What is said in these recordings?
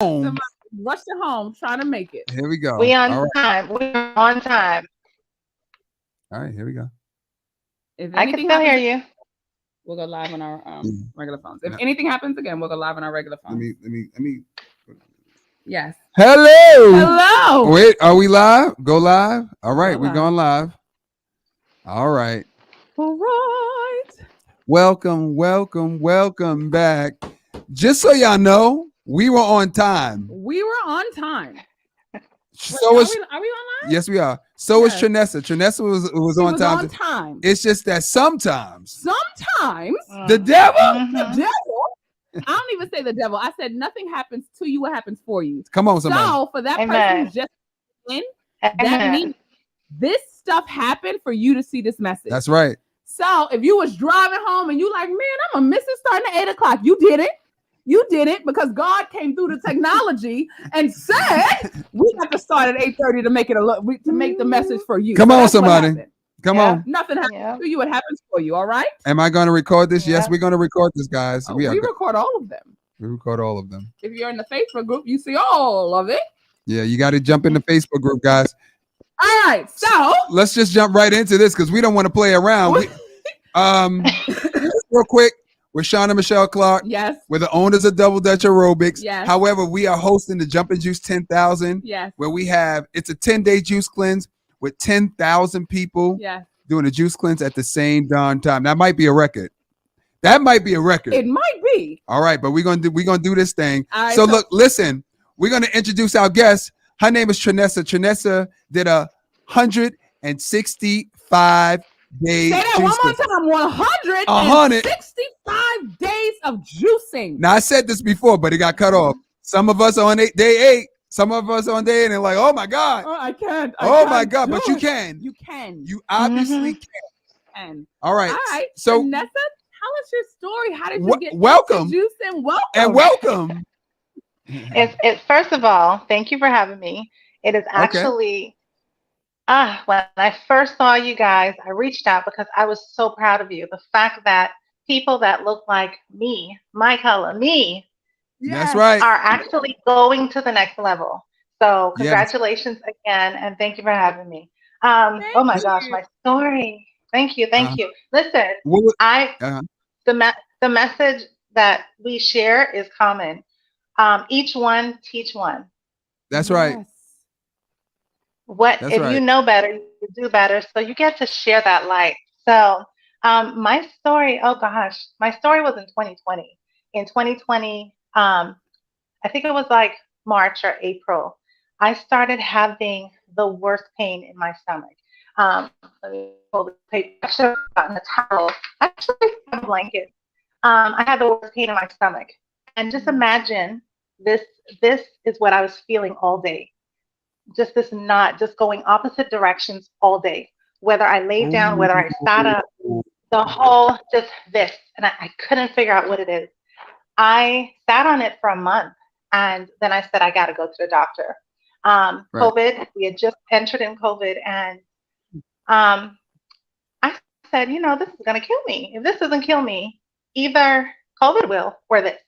home. Somebody rushed it home trying to make it. Here we go. We All on right. time. We're on time. All right. Here we go. If I can anything still hear happens, you. we'll go live on our Mm. regular phones. If Now, anything happens again, we'll go live on our regular let phones. me. Let me. Let me. Yes. Hello. Hello. Wait. Are we live? Go live. All Go right. We're live. going live. All right. All right. Welcome. Welcome. Welcome back. Just so y'all know, we were on time. We were on time. So are is we on live? yes, we are. So is Yes. Trinessa. Trinessa was She on was time. on time. It's just that sometimes Sometimes the devil. the Mm-hmm. devil. I don't even say the devil. I said nothing happens to you. What happens for you? Come on, somebody. So for that person Amen. who's just in, that Amen. means this stuff happened for you to see this message. That's right. So if you was driving home and you like, man, I'm gonna miss it starting at 8:00, you did it. You did it because God came through the technology and said we have to start at 8:30 to make it to make the message for you. Come So on, that's what somebody. happened. Come Yep. on. Nothing happens Yep. to you. It happens for you. All right. Am I going to record this? Yes, Yep. we're going to record this, guys. We record all of them. We record all of them. If you're in the Facebook group, you see all of it. Yeah, you got to jump in the Facebook group, guys. All right. So Let's just jump right into this because we don't want to play around. Just real quick, we're Sean and Michelle Clark. yes, We're the owners of Double Dutch Aerobics. Yes. However, we are hosting the Jumpin' Juice 10,000, yes, where it's a 10-day juice cleanse with 10,000 people yes. doing a juice cleanse at the same darn time. That might be a record. That might be a record. It might be. All right, but we're gonna do this thing. All right, so look, listen, we're gonna introduce our guest. Her name is Trinessa. Trinessa did 165 days. Say that one more time. 165 days of juicing. Now I said this before, but it got cut off. Some of us on day 8. Some of us on day 8 and like, oh my God. Oh, I can't. Oh my God, but you can. You can. You obviously can. All right. All right. So Vanessa, tell us your story. How did you get welcome into juicing? Welcome. and welcome. It's first of all, thank you for having me. It is actually when I first saw you guys, I reached out because I was so proud of you. The fact that people that look like me, my color, me, That's right, are actually going to the next level. So congratulations again, and thank you for having me. Oh my gosh, my story. Thank you. Listen, the message that we share is common. Each one teach one. That's right. If you know better, you do better. So you get to share that light. So my story, oh gosh, my story was in 2020. In 2020, I think it was like March or April, I started having the worst pain in my stomach. Let me pull the paper. I should have gotten a towel. I actually have a blanket. I had the worst pain in my stomach. And just imagine this is what I was feeling all day. Just this knot, just going opposite directions all day. Whether I laid down, whether I sat up, the whole just this. And I couldn't figure out what it is. I sat on it for a month. And then I said, I got to go to the doctor. COVID, we had just entered in COVID. And I said, this is going to kill me. If this doesn't kill me, either COVID will or this.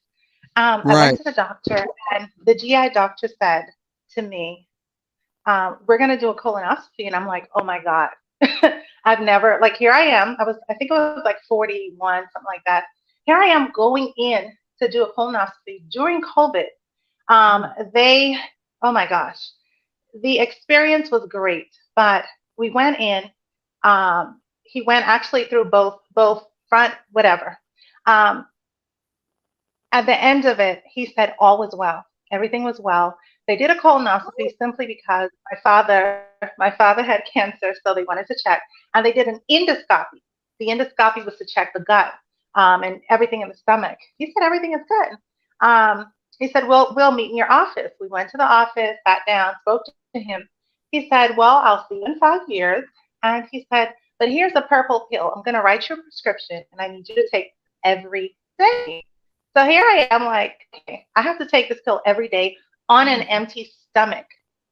I went to the doctor, and the GI doctor said to me, we're going to do a colonoscopy. And I'm like, oh my God. I've never, here I am. I think it was like 41, something like that. Here I am going in to do a colonoscopy during COVID. Oh my gosh, the experience was great, but we went in, he went actually through both front, whatever. At the end of it, he said all was well. Everything was well. They did a colonoscopy simply because my father had cancer, so they wanted to check. And they did an endoscopy. The endoscopy was to check the gut and everything in the stomach. He said everything is good. He said, we'll meet in your office. We went to the office, sat down, spoke to him. He said, well, I'll see you in 5 years. And he said, but here's a purple pill. I'm going to write you a prescription, and I need you to take every day. So here I am like, okay, I have to take this pill every day on an empty stomach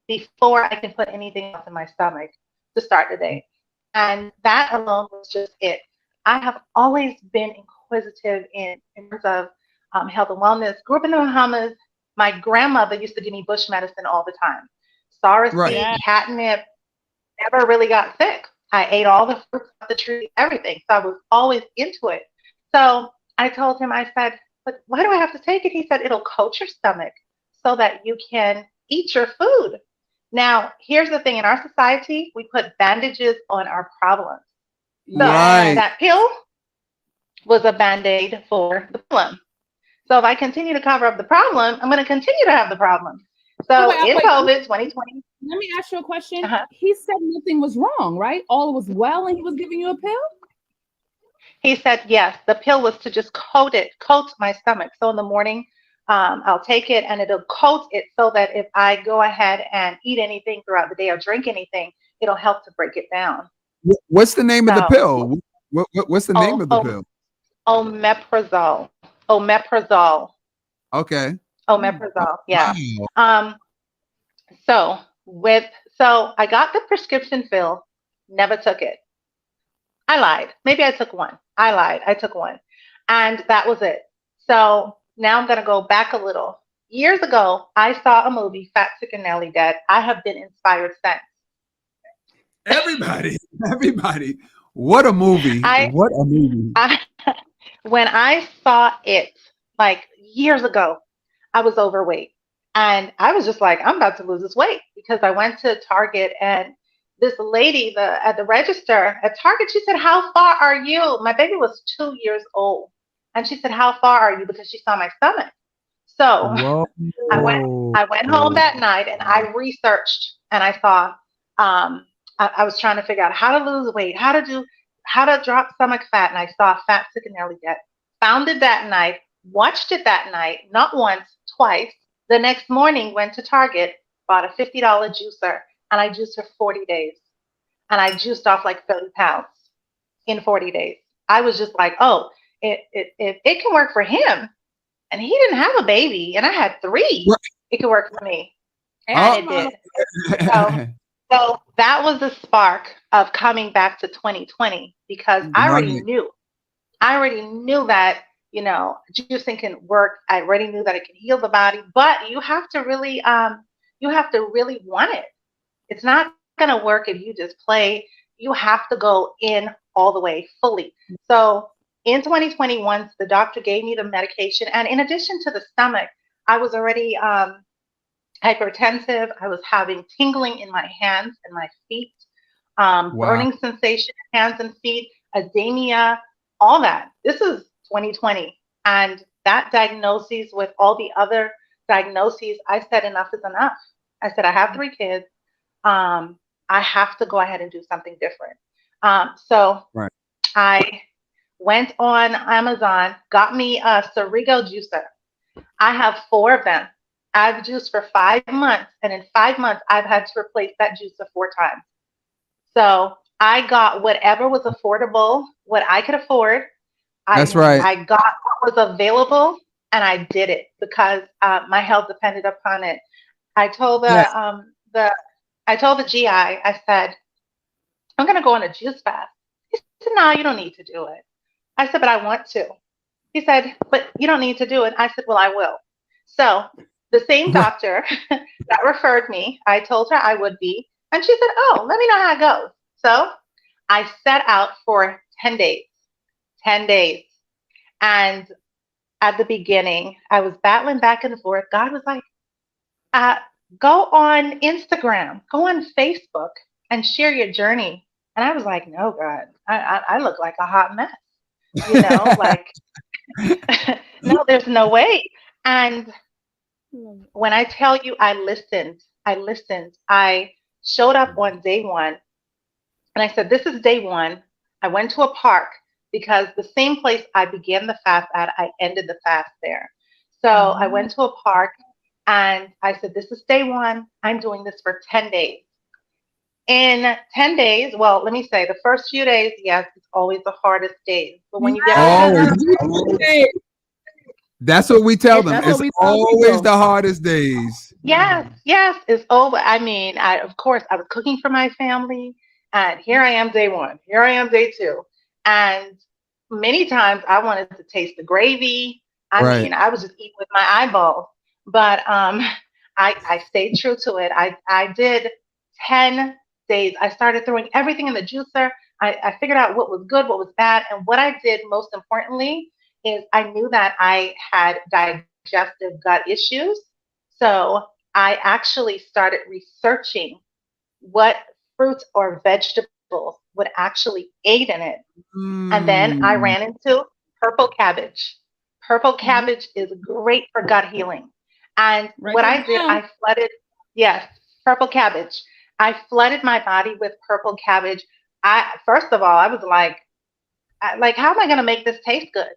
before I can put anything else in my stomach to start the day. And that alone was just it. I have always been inquisitive in terms of health and wellness. Grew up in the Bahamas. My grandmother used to give me bush medicine all the time. Sorrow Right. seed, Yeah. catnip, never really got sick. I ate all the fruits off the tree, everything. So I was always into it. So I told him, I said, but why do I have to take it? He said, it'll coat your stomach so that you can eat your food. Now, here's the thing, in our society, we put bandages on our problems. So Right. that pill was a band-aid for the problem. So if I continue to cover up the problem, I'm going to continue to have the problem. So Wait, in wait. COVID 2020, Let me ask you a question. Uh-huh. He said nothing was wrong, right? All was well, and he was giving you a pill. he said, yes, the pill was to just coat my stomach. So in the morning, I'll take it and it'll coat it so that if I go ahead and eat anything throughout the day or drink anything, it'll help to break it down. What's the name of the So, pill? What's the name of the pill? Omeprazole. Omeprazole. Okay. Omeprazole. Yeah. Wow. So I got the prescription fill, never took it. I lied. Maybe I took one. I lied. I took one. And that was it. So now I'm going to go back a little. Years ago, I saw a movie, Fat, Sick, and Nearly Dead. I have been inspired since. Everybody. What a movie. What a movie. When I saw it, like years ago, I was overweight. And I was just like, I'm about to lose this weight because I went to Target and this lady at the register at Target, she said, how far are you? My baby was 2 years old. And she said, how far are you? Because she saw my stomach. So Whoa. I went home that night and I researched and I saw, I was trying to figure out how to lose weight, how to drop stomach fat. And I saw Fat, Sick, and Nearly Dead. Found it that night, watched it that night, not once, twice. The next morning, went to Target, bought a $50 juicer, and I juiced for 40 days. And I juiced off like 30 pounds in 40 days. I was just like, oh, it can work for him. And he didn't have a baby, and I had 3. Right. It could work for me. And And it did. So that was the spark of coming back to 2020 because I already knew. I already knew that, juicing can work. I already knew that it can heal the body, but you have to really want it. It's not going to work if you just play. You have to go in all the way fully. So in 2020, once the doctor gave me the medication, and in addition to the stomach, I was already hypertensive. I was having tingling in my hands and my feet, burning sensation in hands and feet, edema, all that. This is 2020. And that diagnosis with all the other diagnoses, I said enough is enough. I said, I have 3 kids. I have to go ahead and do something different. So I went on Amazon, got me a Cerigo juicer. I have 4 of them. I've juiced for 5 months, and in 5 months, I've had to replace that juicer 4 times. So I got whatever was affordable, what I could afford. That's right. I got what was available, and I did it because my health depended upon it. I told the GI, I said, I'm going to go on a juice fast. He said, no, you don't need to do it. I said, but I want to. He said, but you don't need to do it. I said, well, I will. So the same doctor that referred me, I told her I would be. And she said, oh, let me know how it goes. So I set out for 10 days. 10 days. And at the beginning, I was battling back and forth. God was like, go on Instagram, go on Facebook and share your journey. And I was like, no, God, I look like a hot mess. Like, no, there's no way. And when I tell you I listened. I showed up on day 1 and I said, this is day 1. I went to a park because the same place I began the fast at, I ended the fast there. So I went to a park and I said, this is day 1. I'm doing this for 10 days. In 10 days, well, let me say the first few days, yes, it's always the hardest days. But when you get that's what we tell them. That's It's always the hardest days. Yes, it's over. I mean, of course, I was cooking for my family, and here I am day 1. Here I am day 2. And many times I wanted to taste the gravy. I mean, I was just eating with my eyeballs. but I stayed true to it. I did 10 days. I started throwing everything in the juicer. I figured out what was good, what was bad, and what I did most importantly is I knew that I had digestive gut issues. So I actually started researching what fruits or vegetables would actually aid in it. And then I Mm. ran into purple cabbage. Purple cabbage is great for gut healing. And Write what that I did, down. I flooded, yes, purple cabbage. I flooded my body with purple cabbage. First of all, I was like, how am I going to make this taste good?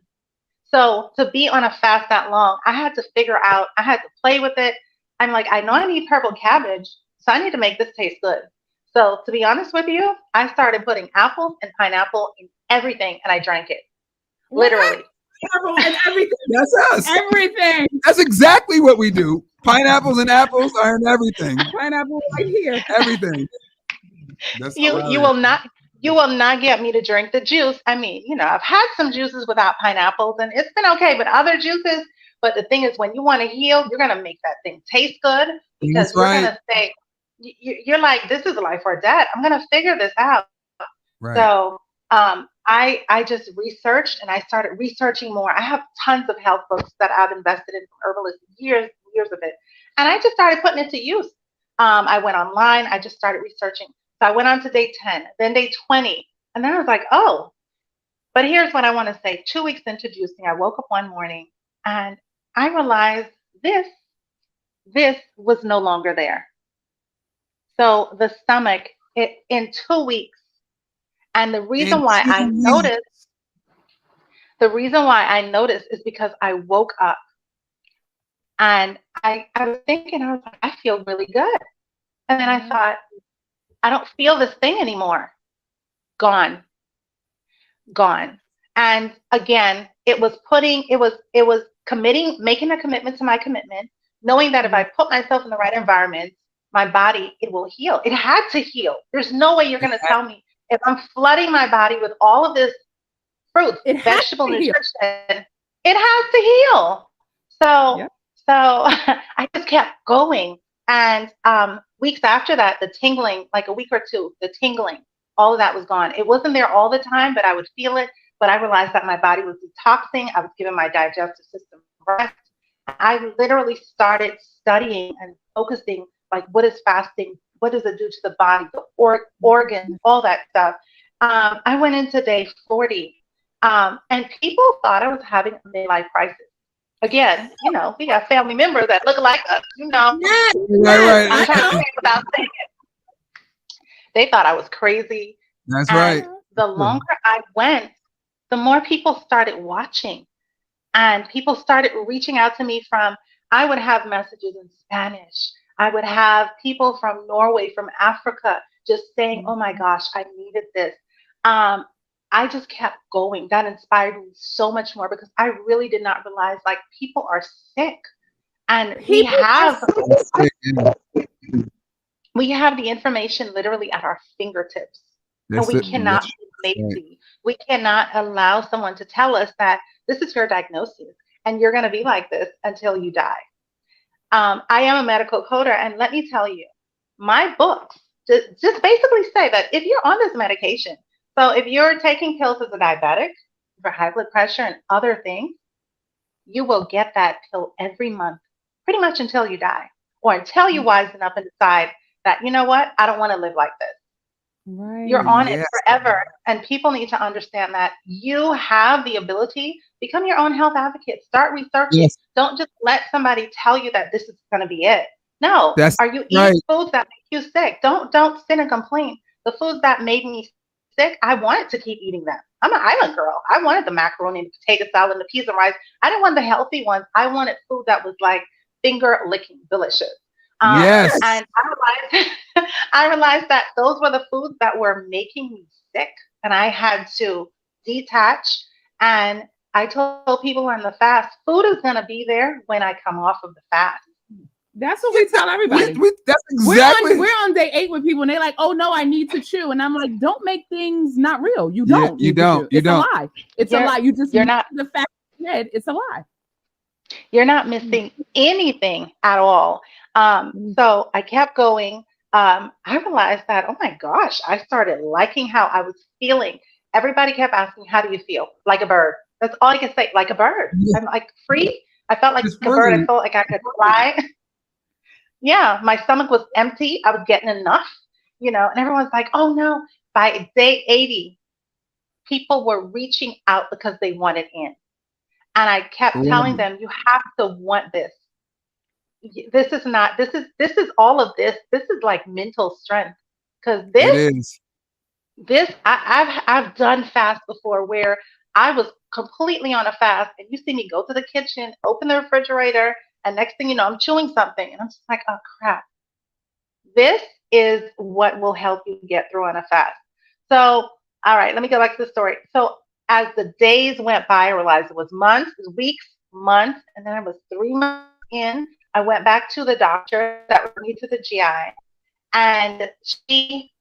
So to be on a fast that long, I had to figure out, I had to play with it. I'm like, I know I need purple cabbage, so I need to make this taste good. So to be honest with you, I started putting apples and pineapple in everything and I drank it. What? Literally. Pineapple and everything. That's us. Everything. That's exactly what we do. Pineapples and apples are in everything. Pineapple right here. Everything. That's You will not get me to drink the juice. I mean, I've had some juices without pineapples and it's been okay, but other juices, but the thing is when you want to heal, you're going to make that thing taste good because That's you're right. going to say, you're like, this is life or death. I'm going to figure this out. Right. So I just researched and I started researching more. I have tons of health books that I've invested in from herbalists, years of it. And I just started putting it to use. I went online. I just started researching. So I went on to day 10, then day 20. And then I was like, oh, but here's what I want to say. 2 weeks into juicing, I woke up one morning and I realized this was no longer there. So the stomach, in 2 weeks, and the reason why I noticed is because I woke up and I was thinking, I was like, I feel really good. And then I thought, I don't feel this thing anymore. Gone. And again, it was making a commitment to my commitment, knowing that if I put myself in the right environment, my body, it will heal. It had to heal. There's no way you're going to tell me if I'm flooding my body with all of this fruit, vegetable nutrition, it has to heal. So I just kept going. And weeks after that, the tingling, like a week or two, the tingling, all of that was gone. It wasn't there all the time, but I would feel it. But I realized that my body was detoxing. I was giving my digestive system rest. I literally started studying and focusing, like, what is fasting? What does it do to the body, the organs, all that stuff? I went into day 40, and people thought I was having a midlife crisis. Again, we got family members that look like us, Right. I'm trying to say without saying it. They thought I was crazy. That's And right. the longer I went, the more people started watching. And people started reaching out to me I would have messages in Spanish. I would have people from Norway, from Africa, just saying, oh my gosh, I needed this. I just kept going. That inspired me so much more because I really did not realize, like, people are sick. And we have the information literally at our fingertips. And we cannot be lazy. We cannot allow someone to tell us that this is your diagnosis and you're going to be like this until you die. I am a medical coder, and let me tell you, my books just basically say that if you're on this medication, so if you're taking pills as a diabetic for high blood pressure and other things, you will get that pill every month, pretty much until you die, or until you wisen up and decide that, you know what, I don't want to live like this. Right. You're on it forever. And people need to understand that you have the ability. Become your own health advocate. Start researching. Yes. Don't just let somebody tell you that this is going to be it. No. Are you eating right. foods that make you sick? Don't sit and complain. The foods that made me sick, I wanted to keep eating them. I'm an island girl. I wanted the macaroni and the potato salad and the peas and rice. I didn't want the healthy ones. I wanted food that was like finger licking delicious. Yes. And I realized that those were the foods that were making me sick, and I had to detach. And I told people on the fast, food is going to be there when I come off of the fast. That's what we tell everybody. That's exactly. We're on day 8 with people, and they're like, "Oh no, I need to chew," and I'm like, "Don't make things not real. You don't. You don't. It's a lie. It's a lie. You're not the fact that it's a lie." You're not missing anything at all. So I kept going. I realized that, oh my gosh, I started liking how I was feeling. Everybody kept asking, how do you feel? Like a bird. That's all I can say, like a bird. Yeah, I'm like free. I felt like it's a bird. I free. felt like I could fly. Yeah, my stomach was empty. I was getting enough, and everyone's like, oh no. By day 80, people were reaching out because they wanted in. And I kept telling Right. them, you have to want this. This is not, this is all of this. This is like mental strength. Because It this, is. this, I've done fast before where I was completely on a fast and you see me go to the kitchen, open the refrigerator, and next thing you know, I'm chewing something. And I'm just like, oh crap. This is what will help you get through on a fast. So, all right, let me go back to the story. So, as the days went by, I realized it was months, it was weeks, months, and then I was 3 months in. I went back to the doctor that brought me to the GI, and she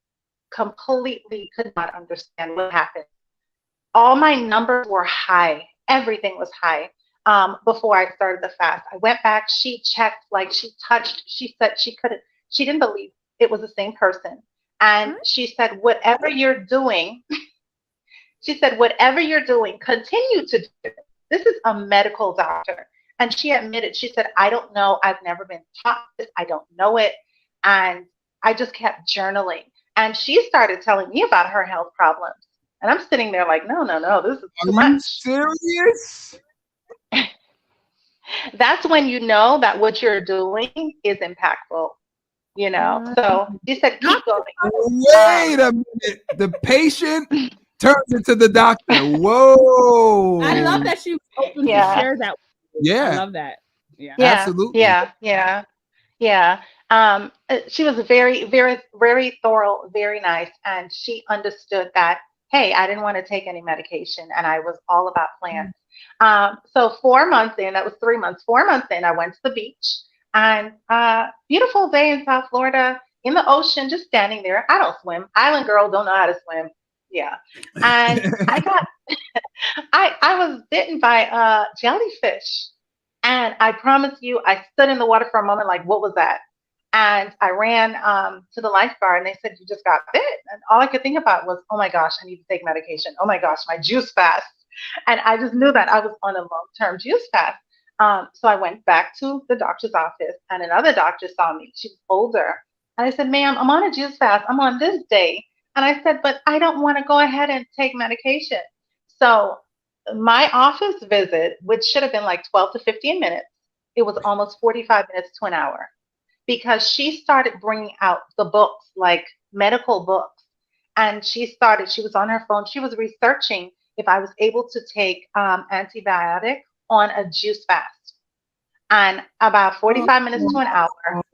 completely could not understand what happened. All my numbers were high, everything was high. Before I started the fast, I went back. She checked, like she touched. She said she couldn't. She didn't believe it was the same person, and she said, "Whatever you're doing," she said, "Whatever you're doing, continue to do it." This is a medical doctor, and she admitted. She said, "I don't know. I've never been taught this. I don't know it," and I just kept journaling. And she started telling me about her health problems, and I'm sitting there like, "No, no, no. This is Are too you much." serious? That's when you know that what you're doing is impactful. So she said, keep going. Wait a minute. The patient turns into the doctor. Whoa. I love that she was open to Yeah, share that. I Yeah, love that. Yeah. yeah, absolutely. yeah, yeah, yeah. She was very, very, very thorough, very nice, and she understood that, hey, I didn't want to take any medication, and I was all about plants. So 4 months in, that was 3 months. 4 months in, I went to the beach, and beautiful day in South Florida, in the ocean, just standing there. I don't swim. Island girl, don't know how to swim. Yeah, and I got, I was bitten by a jellyfish. And I promise you, I stood in the water for a moment, like, what was that? And I ran to the lifeguard, and they said, you just got bit. And all I could think about was, oh my gosh, I need to take medication. Oh my gosh, my juice fast. And I just knew that I was on a long-term juice fast. So I went back to the doctor's office, and another doctor saw me. She was older. And I said, ma'am, I'm on a juice fast. I'm on this day. And I said, but I don't want to go ahead and take medication. So my office visit, which should have been like 12 to 15 minutes, it was almost 45 minutes to an hour because she started bringing out the books, like medical books. And she was on her phone, she was researching if I was able to take antibiotic on a juice fast. And about 45 minutes to an hour.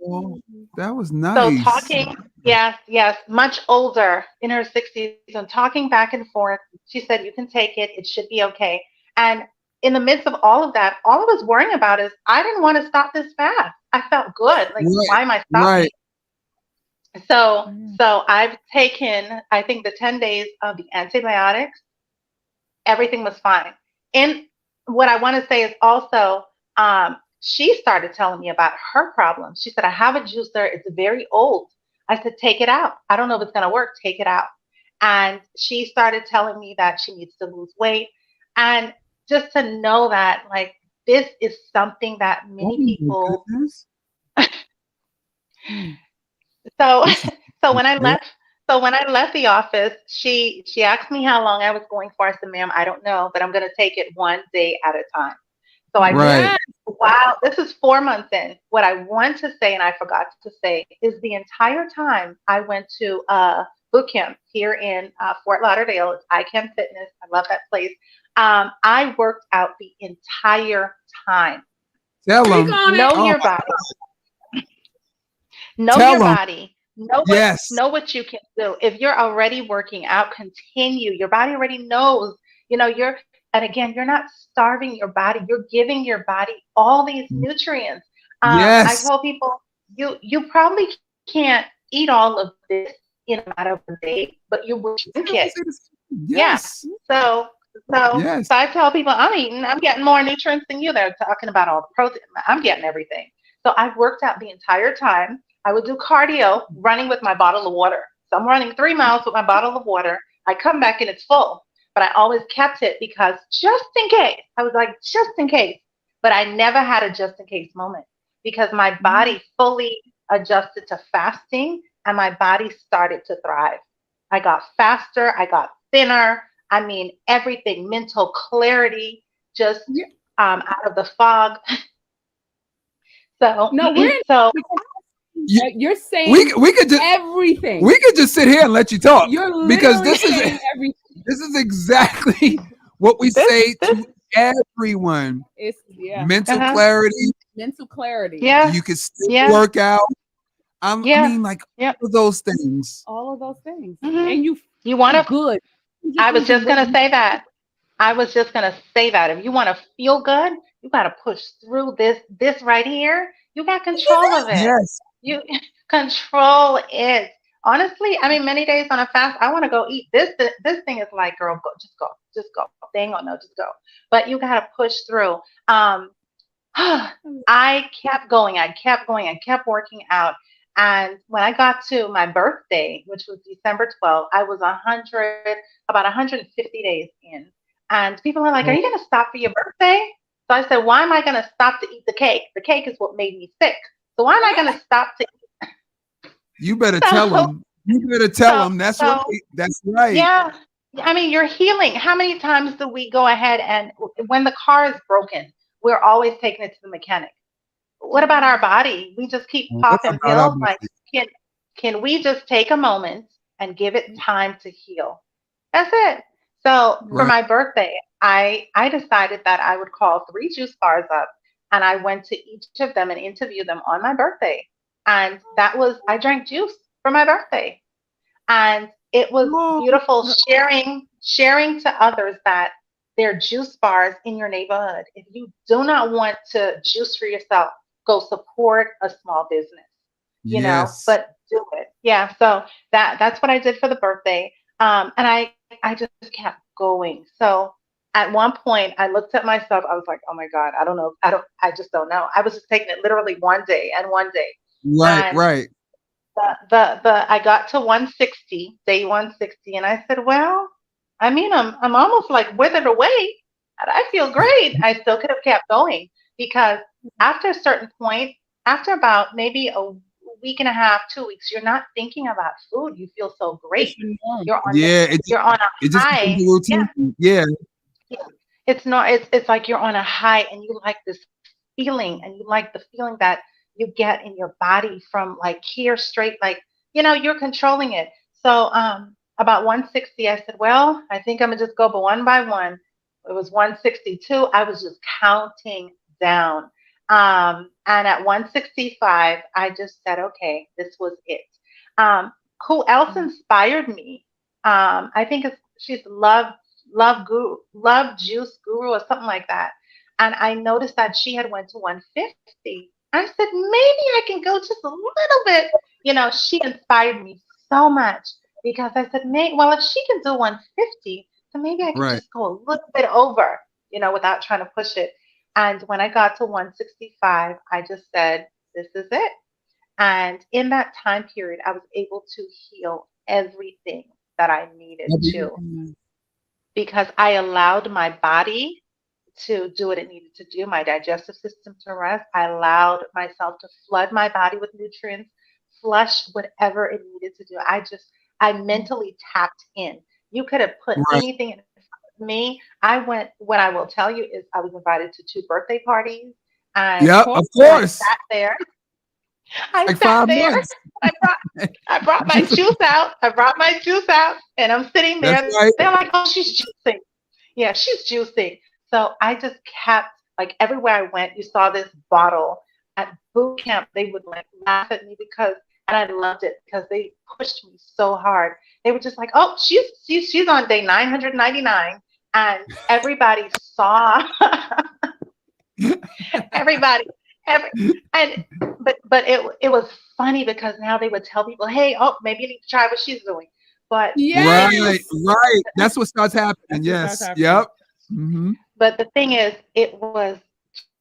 Oh, that was So nice. talking, yes, yes, much older in her 60s and talking back and forth. She said, you can take it. It should be okay. And in the midst of all of that, all I was worrying about is I didn't want to stop this fast. I felt good. Like, Right, why am I stopping? right. So, so I've taken, I think, the 10 days of the antibiotics. Everything was fine. And what I want to say is also, she started telling me about her problems. She said, I have a juicer. It's very old. I said, take it out. I don't know if it's going to work. Take it out. And she started telling me that she needs to lose weight. And just to know that, like, this is something that many Oh my people. goodness. So, This is so when I great. left, so when I left the office, she asked me how long I was going for. I said, ma'am, I don't know, but I'm going to take it one day at a time. So I did. Right. Yeah. Wow, this is 4 months in. What I want to say, and I forgot to say, is the entire time I went to boot camp here in Fort Lauderdale. It's iCam Fitness. I love that place. I worked out the entire time. Tell Speak them. on it. Know Oh your my, body. Know tell your them. body. Yes. Know what you can do. If you're already working out, continue. Your body already knows. You're, and again, you're not starving your body. You're giving your body all these nutrients. I Yes. told people you probably can't eat all of this in a matter of a day, but you will I drink was it. gonna say this. Yeah. Yes. So So, Yes. so I tell people I'm getting more nutrients than you. They're talking about all the protein. I'm getting everything. So I've worked out the entire time. I would do cardio running with my bottle of water. So I'm running 3 miles with my bottle of water. I come back and it's full, but I always kept it because just in case, I was like, just in case. But I never had a just in case moment because my body fully adjusted to fasting and my body started to thrive. I got faster. I got thinner. I mean, everything, mental clarity, just Yeah. out of the fog. So, No, we're in, so You- you're saying we could just everything. we could just sit here and let you talk You're because literally this is saying everything. this is exactly what we this, say this, to everyone. It's Mental uh-huh. clarity. mental clarity. Yeah, You can still yeah, work out. I yeah, mean, like yeah. all of those things. All of those things, hmm and you You want feel to? good. You I was need to just look gonna say that. I was just gonna say that. If you want to feel good, you got to push through this right here. You got control of it. Yes. You control it. Honestly, I mean, many days on a fast, I want to go eat. This thing is like, girl, go, just go, just go. They ain't gonna know, just go. But you gotta push through. I kept going. I kept going. I kept working out. And when I got to my birthday, which was December 12th, I was about 150 days in. And people are like, "Are you gonna stop for your birthday?" So I said, "Why am I gonna stop to eat the cake? The cake is what made me sick. So why am I gonna stop to You better tell so them. You better tell so them. That's right. so That's right. yeah. I mean, you're healing. How many times do we go ahead and when the car is broken, we're always taking it to the mechanic? What about our body? We just keep What popping about our pills. Like, body? can can we just take a moment and give it time to heal? That's it. So for Right. my birthday, I decided that I would call 3 juice bars up, and I went to each of them and interviewed them on my birthday. And that was I drank juice for my birthday, and it was Oh, beautiful sharing to others that there are juice bars in your neighborhood. If you do not want to juice for yourself, go support a small business, yes. but do it. Yeah, so that's what I did for the birthday. And I just kept going. So at one point I looked at myself, I was like, oh my God, I don't know. I just don't know. I was just taking it literally one day and one day. Right. And Right. the I got to 160, day 160, and I said, well, I mean, I'm almost like withered away, and I feel great. I still could have kept going because after a certain point, after about maybe a week and a half, 2 weeks, you're not thinking about food. You feel so It's great. your norm. Yeah. You're on It a just becomes high. a Yeah, routine. Yeah. yeah. It's not. It's like you're on a high, and you like this feeling, and you like the feeling that you get in your body from like here straight, like you're controlling it. So about 160, I said, well, I think I'm gonna just go, but one by one. It was 162. I was just counting down. And at 165, I just said, okay, this was it. Who else inspired me? I think she's Love Juice Guru or something like that. And I noticed that she had went to 150. I said, maybe I can go just a little bit. She inspired me so much because I said, well, if she can do 150, then maybe I can Right. just go a little bit over, without trying to push it. And when I got to 165, I just said, this is it. And in that time period, I was able to heal everything that I needed to because I allowed my body to do what it needed to do, my digestive system to rest. I allowed myself to flood my body with nutrients, flush whatever it needed to do. I mentally tapped in. You could have put Right. anything in front of me. What I will tell you is I was invited to 2 birthday parties. And Yeah. Of I course. sat there. I Like sat 5 there. months. I brought my juice out. And I'm sitting That's there. right. They're like, "Oh, she's juicing." Yeah, she's juicing. So I just kept like everywhere I went, you saw this bottle. At boot camp, they would like laugh at me and I loved it because they pushed me so hard. They were just like, "Oh, she's on day 999," and everybody saw. Everybody, every, and but it was funny because now they would tell people, hey, oh, maybe you need to try what she's doing. But Yes. Right. That's what starts happening. That's what starts Yes. happening. Yep. Hmm. but the thing is, it was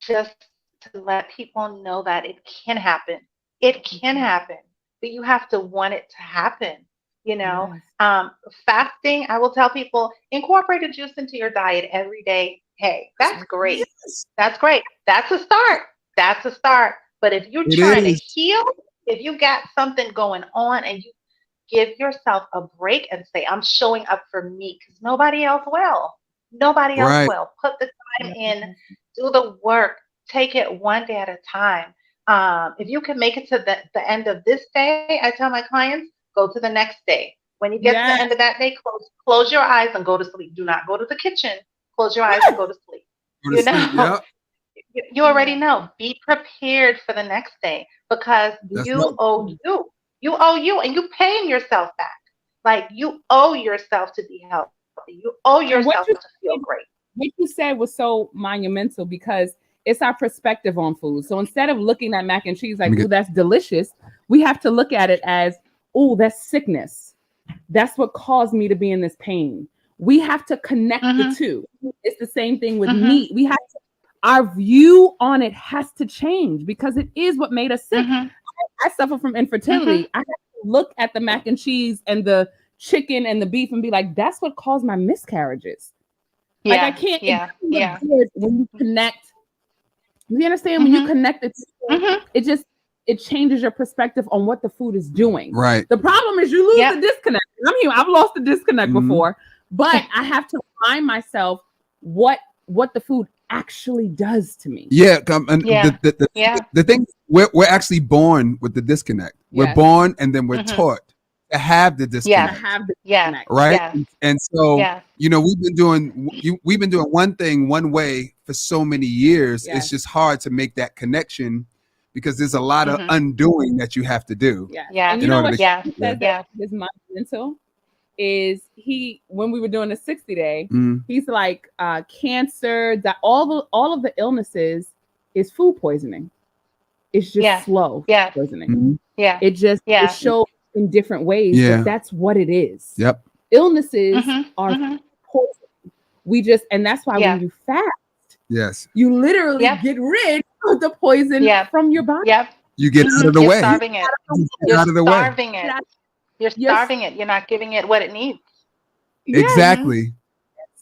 just to let people know that it can happen. It can happen, but you have to want it to happen. You know, Yes. fasting. I will tell people incorporate a juice into your diet every day. Hey, that's great. Yes. That's great. That's a start. That's a start. But if you're It trying to is. heal, if you got something going on and you give yourself a break and say, I'm showing up for me because nobody else will. Nobody else Right. will. Put the time in, do the work, take it one day at a time. If you can make it to the end of this day, I tell my clients, go to the next day. When you get to the Yes. end of that day, close your eyes and go to sleep. Do not go to the kitchen. Close your eyes and go to sleep. Go to You sleep. know, Yep. you already know. Be prepared for the next day because That's you right. owe you. You owe you, and you paying yourself back. Like you owe yourself to be healthy. You owe And what yourself you to feel great. what you said was so monumental because it's our perspective on food. So instead of looking at mac and cheese like, Let me "Ooh, that's delicious," we have to look at it as, "Oh, that's sickness. That's what caused me to be in this pain." We have to connect the Mhm. two. It's the same thing with Mhm. meat. We have to, our view on it has to change because it is what made us sick. Mhm. I suffer from infertility. I have to look at the mac and cheese and the chicken and the beef and be like, that's what caused my miscarriages. Like I Yeah. can't. It Yeah. doesn't look Yeah. good when you connect. You understand when you Mhm. connect the two, Mhm. it changes your perspective on what the food is doing. Right. The problem is you lose Yep. the disconnect. I'm here. I've lost the disconnect Mhm. before, but I have to remind myself what the food actually does to me. Yeah. And Yeah. Yeah. the thing, we're actually born with the disconnect. We're Yes. born and then we're Mhm. taught to have the I disconnect. have the Yeah. disconnect. Right. Yeah. And so, Yeah. you know, we've been doing one thing one way for so many years. Yes. It's just hard to make that connection because there's a lot of Mhm. undoing that you have to do. Yes. Yeah. And you In know order what to- Yeah. he Yeah. says Yeah. that his monumental is when we were doing the 60 day, Mm. he's like cancer, that all of the illnesses is food poisoning. It's just Yeah. slow Yeah. poisoning. Mhm. Yeah. It just Yeah. it shows in different ways, Yeah. but that's what it is. Yep. Illnesses Mhm. are Mhm. poison. And that's why Yeah. when you fast, Yes. you literally Yep. get rid of the poison Yep. from your body. Yep. You get out of the You're way. starving it. You get You're out of the way. starving it. You're Yes. starving it. You're not giving it what it needs. Yes, Exactly.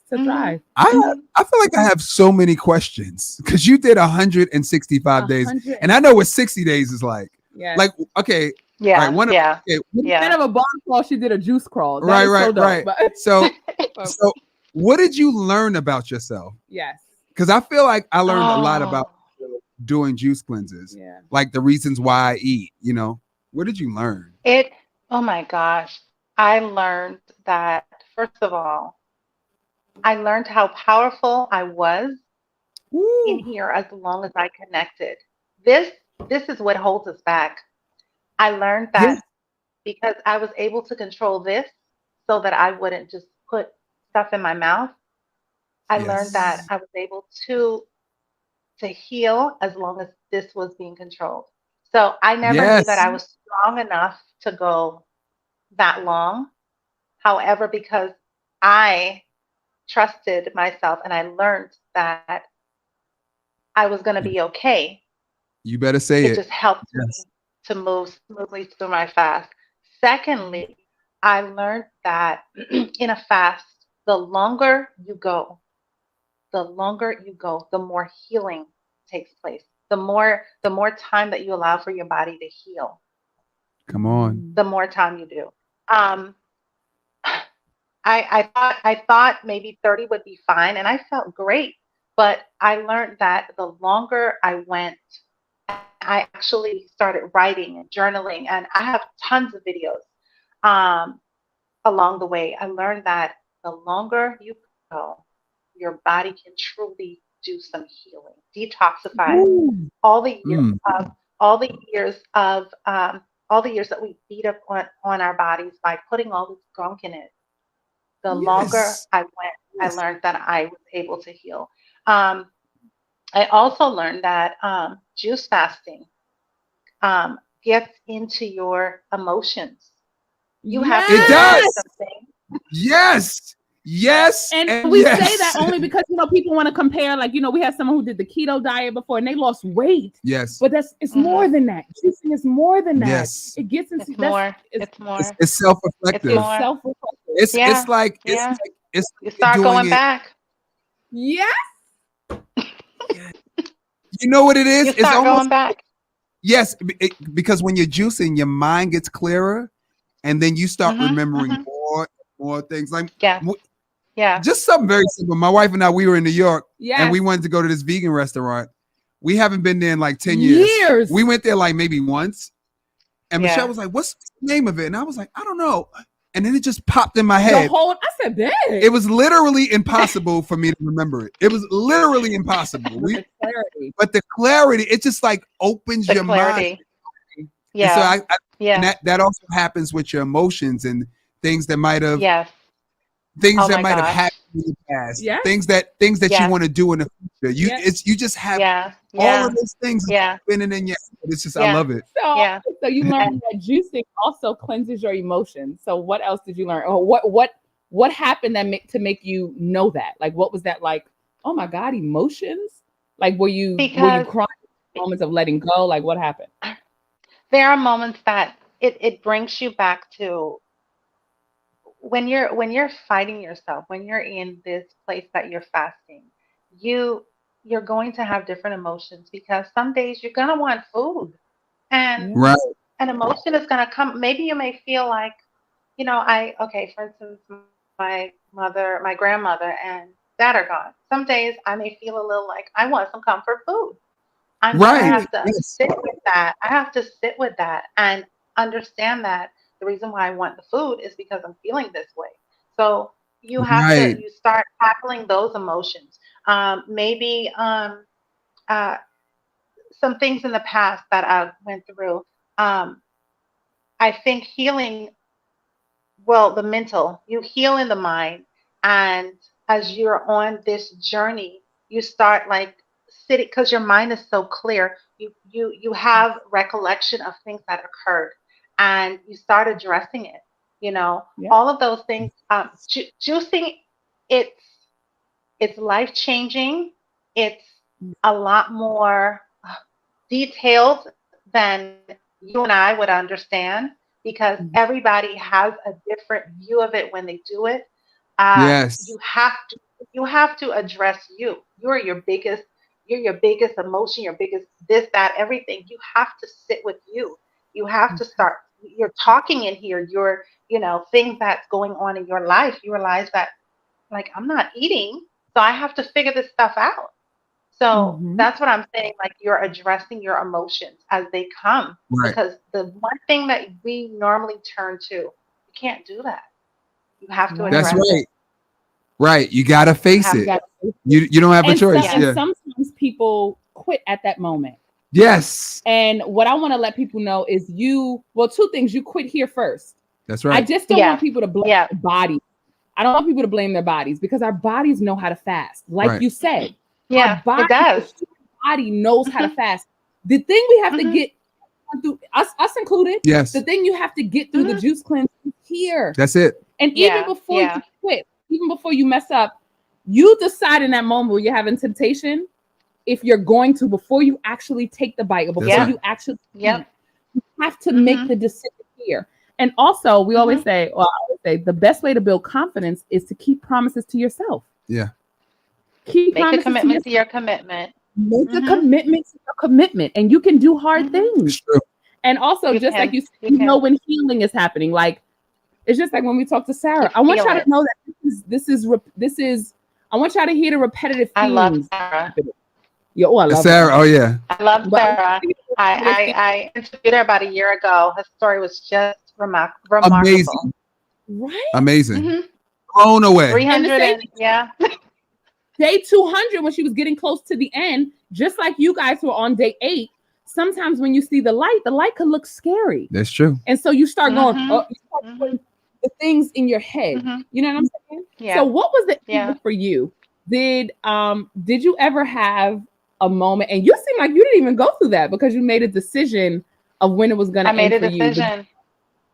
to Mhm. thrive. I feel like I have so many questions because you did 165 days, 100. and I know what 60 days is like. Yes. Like, okay, Yeah. right, one of- Yeah. okay, Instead Yeah. of a barn crawl, she did a juice crawl. That right, is so right, dope, right. but- So, what did you learn about yourself? yes. Because I feel like I learned a lot Oh. about doing juice cleanses, Yeah. like the reasons why I eat. You know, what did you learn? Oh my gosh. I learned that, first of all, I learned how powerful I was in Woo. here as long as I connected. This is what holds us back. I learned that Yes. because I was able to control this so that I wouldn't just put stuff in my mouth. I learned that Yes. I was able to heal as long as this was being controlled. So I never knew that Yes. I was strong enough to go that long. However, because I trusted myself and I learned that I was going to be okay, You better say it it. just helped Yes. me to move smoothly through my fast. Secondly, I learned that in a fast, the longer you go, the more healing takes place. The more time that you allow for your body to heal, Come on. the more time you do. Um, I thought maybe 30 would be fine, and I felt great. But I learned that the longer I went, I actually started writing and journaling, and I have tons of videos along the way. I learned that the longer you go, your body can truly do some healing, detoxify Woo. all the years Mm. of all the years of all the years that we beat up on our bodies by putting all this gunk in it. The longer Yes. I went, I Yes. learned that I was able to heal. Um, I also learned that juice fasting gets into your emotions. You have It to does. do something. Yes. Yes. And we yes. say that only because people want to compare. Like, we had someone who did the keto diet before and they lost weight. Yes. But it's more than that. Juicing is more than that. Yes. It gets into It's more. It's more. It's self-reflective. It's more. self-reflective. It's Yeah. like Yeah. it's You start doing going it. back. Yes. You know what it is? You It's start almost going back. yes, because when you're juicing, your mind gets clearer, and then you start Mhm, remembering mhm. more things. Like Yeah. Yeah. just something very simple. My wife and I, we were in New York, Yes. and we wanted to go to this vegan restaurant. We haven't been there in like 10 years. We went there like maybe once, and Yeah. Michelle was like, "What's the name of it?" And I was like, "I don't know." And then it just popped in my The head. whole, I said, "Dang." It was literally impossible for me to remember it. It was literally impossible. With the clarity. But the clarity, it just like opens The your mind. clarity. And Yeah. so and Yeah. that also happens with your emotions and things that might have Yes. things Oh that my might have gosh. happened in the past. Yeah. Things that you Yes. want to do in the future. You Yes. you just have Yeah. all Yeah. of those things Yeah. spinning in your head. It's just I Yeah. love it. So, Yeah. so you learned that juicing also cleanses your emotions. So what else did you learn? Or what happened to make you know that? Like, what was that like? Oh my God, emotions? Like, were you Because crying moments of letting go? Like, what happened? there are moments that it brings you back to when you're fighting yourself, when you're in this place that you're fasting, you're going to have different emotions because some days you're gonna want food. And Right. an emotion is gonna come. Maybe you may feel like, for instance, my grandmother and dad are gone. Some days I may feel a little like I want some comfort food. I Right. have to Yes. sit with that. I have to sit with that and understand that the reason why I want the food is because I'm feeling this way. So Right. you start tackling those emotions. Maybe uh, some things in the past that I went through. Um, I think healing, well, the mental, you heal in the mind. And as you're on this journey, you start like sitting because your mind is so clear. You have recollection of things that occurred and you start addressing it. Yeah. All of those things. Juicing, it's it's life changing. It's a lot more detailed than you and I would understand because everybody has a different view of it when they do it. Yes. You have to address you. You're your biggest emotion, your biggest this, that, everything. You have to sit with you. You have to start. You're talking in here. Things that's going on in your life. You realize that like I'm not eating, so I have to figure this stuff out. So Mhm. that's what I'm saying. Like you're addressing your emotions as they come. Right. Because the one thing that we normally turn to, you can't do that. You have to address That's right. it. Right. You gotta face have it. to- You don't have a And, choice. and Yeah. sometimes people quit at that moment. Yes. And what I want to let people know is two things. You quit here first. That's I right. just don't Yeah. want people to blame Yeah. their bodies. I don't want people to blame their bodies because our bodies know how to fast. Like Right. you said, Yeah, our it does. the human body knows how to Mhm. fast. The thing we have to Mhm. get through, us included, Yes. the thing you have to get through the Mhm. juice cleanse is here. That's it. And Yeah, even before yeah. you quit, even before you mess up, you decide in that moment where you're having temptation if you're going to, before you actually take the bite or before Yeah. you actually Yep. eat, you have to make Mhm. the decision here. And also, we always Mhm. say, or I always say, the best way to build confidence is to keep promises to yourself. Yeah. Keep Make a promises commitment to to your commitment. yourself. Make a Mhm. commitment to your commitment, and you can do hard Mhm. things. It's true. And also, You just can. like you said, You you can. know when healing is happening. Like it's just like when we talk to Sarah. You I want feel y'all it. to know that this is. I want y'all to hear the repetitive I love themes. Sarah. Yeah, oh, I love Sarah. her. Oh yeah. I love But Sarah. I interviewed her about a year ago. Her story was just remarkable. Amazing. Right? Amazing. Mm-hmm. Blown away. 300 same- and yeah. Day 200, when she was getting close to the end, just like you guys were on day 8, sometimes when you see the light could look scary. That's true. And so you start going, Mhm. you start putting the things in your head. Mhm. You know what I'm saying? Yeah. So what was the Yeah. end for you? Did you ever have a moment, and you seem like you didn't even go through that because you made a decision of when it was going to I made end a for you. decision.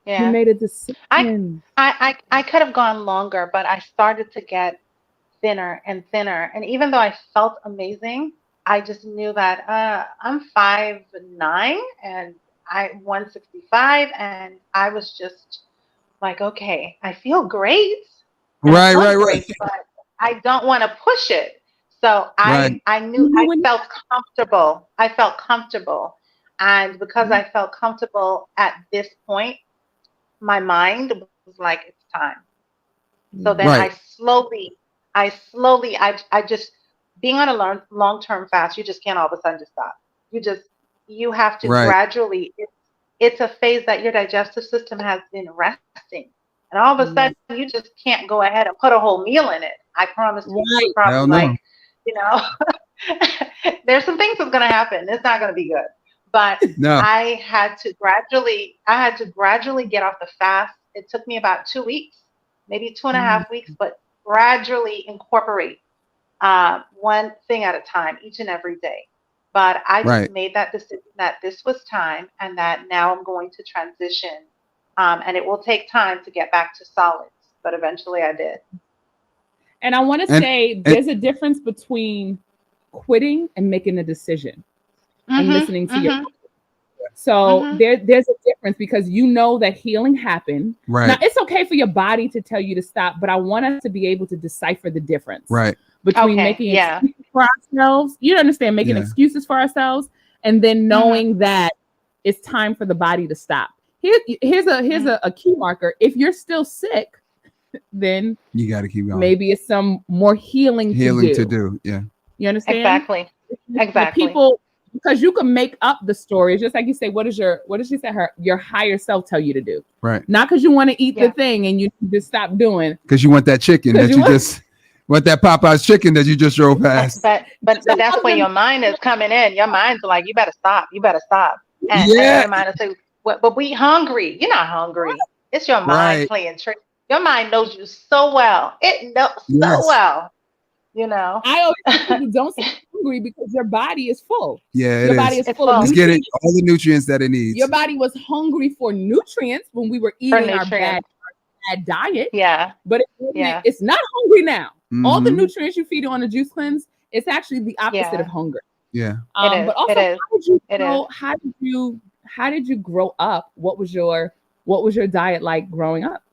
You Yeah. made a decision. I could have gone longer, but I started to get thinner and thinner. And even though I felt amazing, I just knew that I'm 5'9" and I 165, and I was just like, okay, I feel great and I Right, look right, right, great, but I don't want to push it. So right, I knew You know I when felt comfortable. I felt comfortable. And because you- I felt comfortable at this point, my mind was like, it's time. So then right, I just, being on a long-term fast, you just can't all of a sudden just stop. You just, you have to right, gradually, it's a phase that your digestive system has been resting. And all of a Yes. sudden, you just can't go ahead and put a whole meal in it. I promise you, you would Right. probably hell no, like, you know, there's some things that's going to happen. It's not going to be good. But no, I had to gradually get off the fast. It took me about 2 weeks, maybe two and a Mm. half weeks, but gradually incorporate one thing at a time, each and every day. But I just right. made that decision that this was time and that now I'm going to transition. And it will take time to get back to solids, but eventually I did. And I want to And, say and there's a difference between quitting and making a decision and Mm-hmm. listening to your. Mm-hmm. So Mm-hmm. there's a difference because you know that healing happened. Now right, it's okay for your body to tell you to stop, but I want us to be able to decipher the difference right, between Okay. making Yeah. excuses for ourselves. You understand, making yeah, excuses for ourselves, and then Mm-hmm. knowing that it's time for the body to stop. Here's Mm-hmm. a key marker. If you're still sick, then you got to keep going. maybe it's some more healing Healing to to do. do, yeah, You understand? Exactly. The Exactly. people, because you can make up the story. It's just like you say, what does she say your higher self tell you to do? right. Not because you want to eat Yeah. the thing and you just stop doing. Because you want that chicken 'Cause that you you want- just want that Popeye's chicken that you just drove But past. but Your that's where husband- your mind is coming in. Your mind's like, you better stop. You better stop. And Yeah, your mind will say, but we hungry. You're not hungry. It's your mind right. playing tricks. Your mind knows you so well. It knows so Yes. well. You know. I always tell people don't stay hungry because your body is full. Yeah, it Your body is. is It's full full. of It's getting nutrients. all the nutrients that it needs. Your body was hungry for nutrients when we were For eating our bad nutrients. diet, Yeah. but Yeah. it's not hungry now. All the Mhm. nutrients you feed on a juice cleanse, it's actually the opposite Yeah. of hunger. Yeah, It is. But also, It is. how did you It grow? is. How did you grow up? What was your diet like growing up?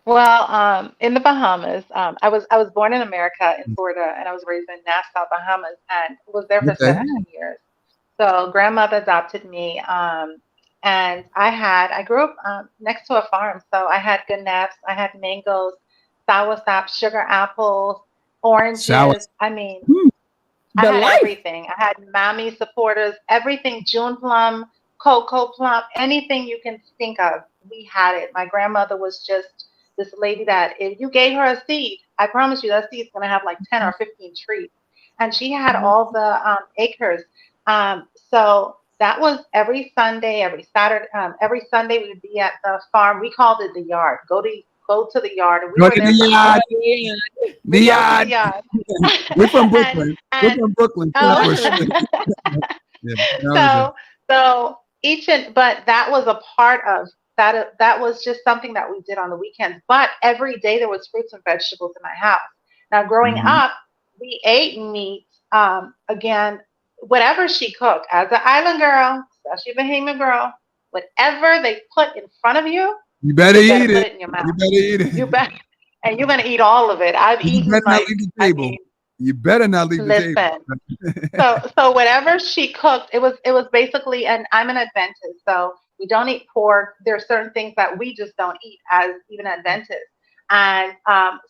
Well, in the Bahamas, I was born in America in Florida, and I was raised in Nassau, Bahamas, and was there for okay, 17 years. So grandmother adopted me, and I grew up next to a farm, so I had ganaps, I had mangoes, soursop, sugar apples, sour. oranges. I mean, Hmm, I the had life. everything. I had Mammy supporters, everything, June plum, cocoa plum, anything you can think of. We had it. My grandmother was just this lady that if you gave her a seed, I promise you that seed's gonna have like 10 or 15 trees. And she had all the acres. So that was every Sunday, every Saturday, every Sunday we would be at the farm. We called it the yard. Go to the yard, and we Go were to there the for yard. Yeah. The we go to the yard. yard. We're from And Brooklyn. We're and from Brooklyn. oh, Yeah, that was so but that was a part of that. That was just something that we did on the weekends. But every day there was fruits and vegetables in my house. Now, growing Mhm. up, we ate meat. Again, whatever she cooked, as an island girl, especially a Bahamian girl, whatever they put in front of you, You better you better eat put it. it in your You mouth. better eat it. You bet, and you're gonna eat all of it. I've You eaten better not like, leave the I table. mean, You better not leave the listen. table. So whatever she cooked, it was basically, and I'm an Adventist, so we don't eat pork. There are certain things that we just don't eat as even Adventists, and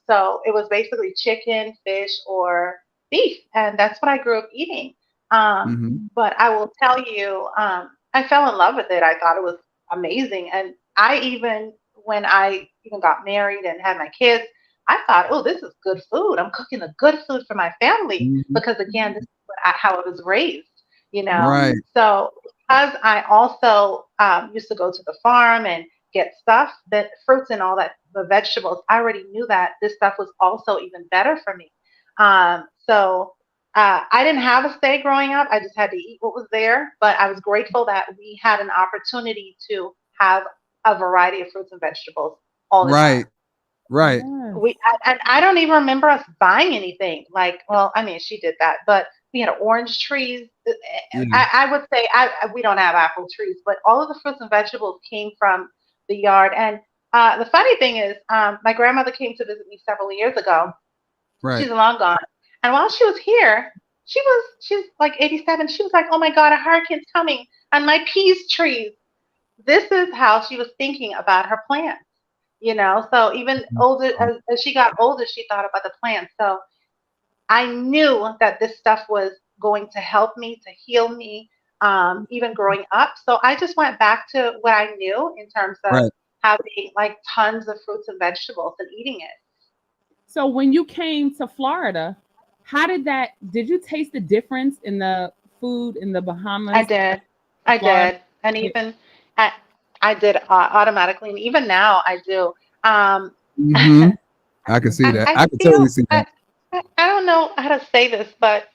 so it was basically chicken, fish, or beef, and that's what I grew up eating. Mhm. But I will tell you, I fell in love with it. I thought it was amazing, and when I even got married and had my kids, I thought, oh, this is good food. I'm cooking the good food for my family Mhm. because again, this is how I was raised, you know. Right. So because I also used to go to the farm and get stuff, that fruits and all that, the vegetables, I already knew that this stuff was also even better for me. So I didn't have a say growing up. I just had to eat what was there. But I was grateful that we had an opportunity to have a variety of fruits and vegetables all the Right. time. Right. And I don't even remember us buying anything. Like, well, I mean, she did that, but we had orange trees. Yeah. I would say we don't have apple trees, but all of the fruits and vegetables came from the yard. And the funny thing is, my grandmother came to visit me several years ago. Right. She's long gone. And while she was here, she's like 87. She was like, "Oh my God, a hurricane's coming on my peas trees." This is how she was thinking about her plants. So even older as she got older, she thought about the plants. So I knew that this stuff was going to help me, to heal me, even growing up. So I just went back to what I knew in terms of Right. having like tons of fruits and vegetables and eating it. So when you came to Florida, did you taste the difference in the food in the Bahamas? I did. And even I did automatically. And even now I do. Mm-hmm. I can see that. I can totally see that. I don't know how to say this, but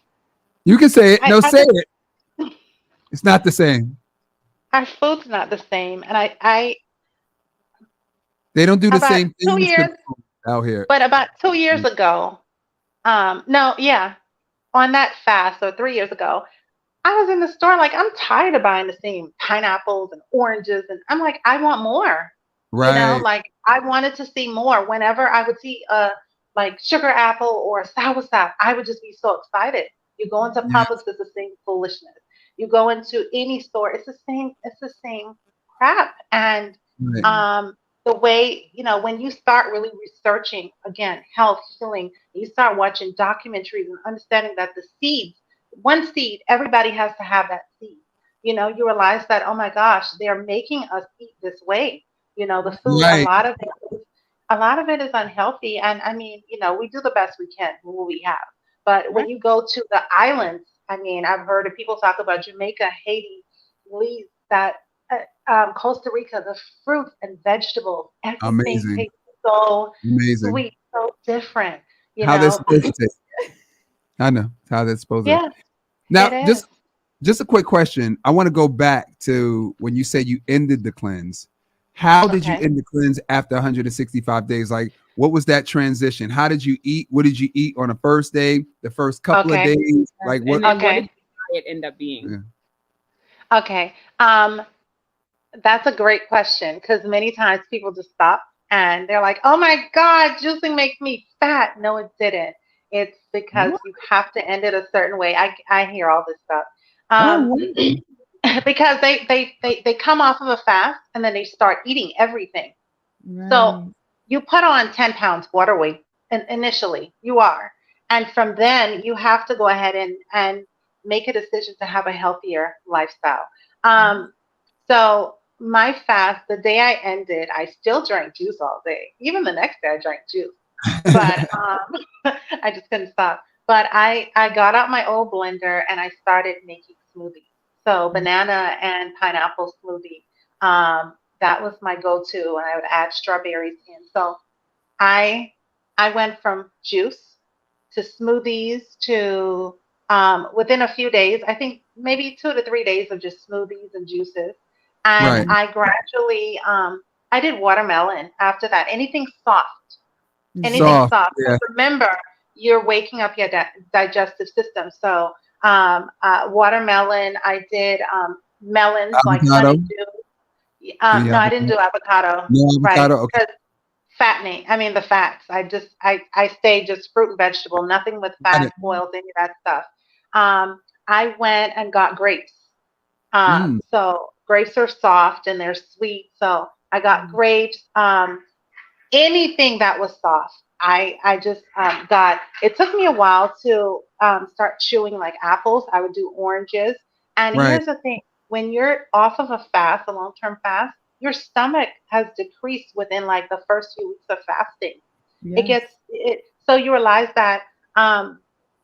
you can say it. No, say it. It's not the same. Our food's not the same. And they don't do the same thing 2 years out here. But about 2 years ago, on that fast, or 3 years ago, I was in the store like, I'm tired of buying the same pineapples and oranges, and I'm like, I want more. Right. Like I wanted to see more. Whenever I would see like sugar apple or soursop, I would just be so excited. You go into Publix, it's the same foolishness. You go into any store, it's the same crap. And the way, when you start really researching, again, health, healing, you start watching documentaries and understanding that the seeds, one seed, everybody has to have that seed. You realize that, oh my gosh, they're making us eat this way. The food, a lot of it is unhealthy. And I mean, we do the best we can with what we have. But when you go to the islands, I mean, I've heard of people talk about Jamaica, Haiti, Belize, that Costa Rica, the fruits and vegetables, everything tastes so sweet, so different. How they're supposed to taste. I know how they're supposed to. Now, just a quick question. I want to go back to when you said you ended the cleanse. How did you end the cleanse after 165 days? Like, what was that transition? How did you eat? What did you eat on the first day, the first couple of days? Like, what? What did it end up being? Yeah. Okay. That's a great question, because many times people just stop and they're like, "Oh my God, juicing makes me fat." No, it didn't. It's because you have to end it a certain way. I hear all this stuff. Because they come off of a fast and then they start eating everything. Right. So you put on 10 pounds water weight initially, you are. And from then you have to go ahead and make a decision to have a healthier lifestyle. So my fast, the day I ended, I still drank juice all day. Even the next day I drank juice. But I just couldn't stop. But I got out my old blender and I started making smoothies. So banana and pineapple smoothie, that was my go-to, and I would add strawberries in. So I went from juice to smoothies to within a few days, I think maybe 2 to 3 days of just smoothies and juices. And I gradually, I did watermelon after that. Anything soft. Yeah. Remember, you're waking up your digestive system. So watermelon, I did melons, avocado. like honeydew. No, I didn't do avocado. No avocado, right? Because fattening. I mean the fats. I stayed just fruit and vegetable, nothing with fat, oils, any of that stuff. I went and got grapes. So grapes are soft and they're sweet. So I got grapes. Anything that was soft. I just got, it took me a while to start chewing like apples. I would do oranges. And here's the thing, when you're off of a fast, a long-term fast, your stomach has decreased within like the first few weeks of fasting. Yes. So you realize that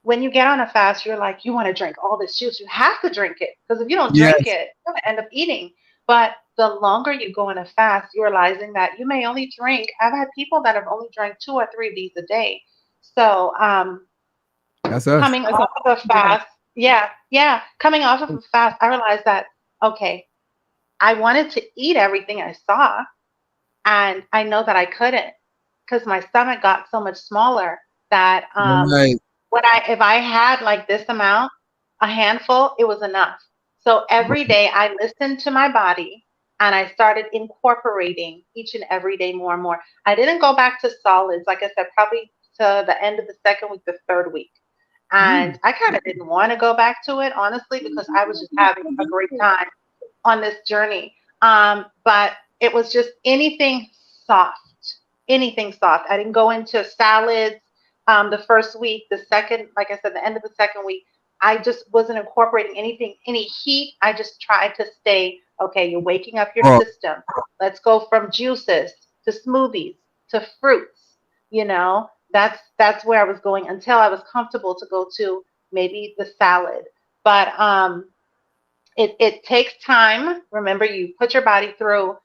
when you get on a fast, you're like, you want to drink all this juice. You have to drink it, because if you don't drink it, you're going to end up eating. But the longer you go on a fast, you're realizing that you may only drink. I've had people that have only drank 2 or 3 of these a day. So that's us. Coming off of a fast, coming off of a fast, I realized that, okay, I wanted to eat everything I saw, And I know that I couldn't because my stomach got so much smaller that Right. if I had like this amount, a handful, it was enough. So every day I listened to my body and I started incorporating each and every day more and more. I didn't go back to solids, like I said, probably to the end of the second week, the third week. And I kind of didn't want to go back to it, honestly, because I was just having a great time on this journey. But it was just anything soft. Anything soft. I didn't go into salads the first week. The second, like I said, the end of the second week, I just wasn't incorporating anything, any heat. I just tried to stay, okay, you're waking up your system. Let's go from juices to smoothies to fruits. You know, that's where I was going until I was comfortable to go to maybe the salad. But it takes time. Remember, you put your body through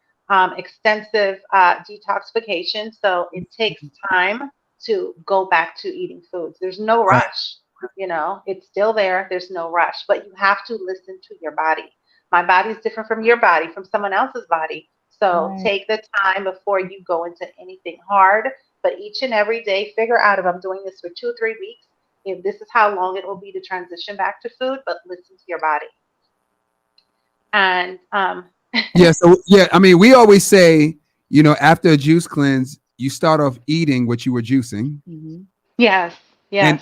extensive detoxification. So it takes time to go back to eating foods. There's no rush, you know, it's still there. There's no rush, but you have to listen to your body. My body is different from your body, from someone else's body. So take the time before you go into anything hard, but each and every day, figure out if I'm doing this for 2 or 3 weeks, if this is how long it will be to transition back to food, but listen to your body. And I mean, we always say, you know, after a juice cleanse, you start off eating what you were juicing. Yes. And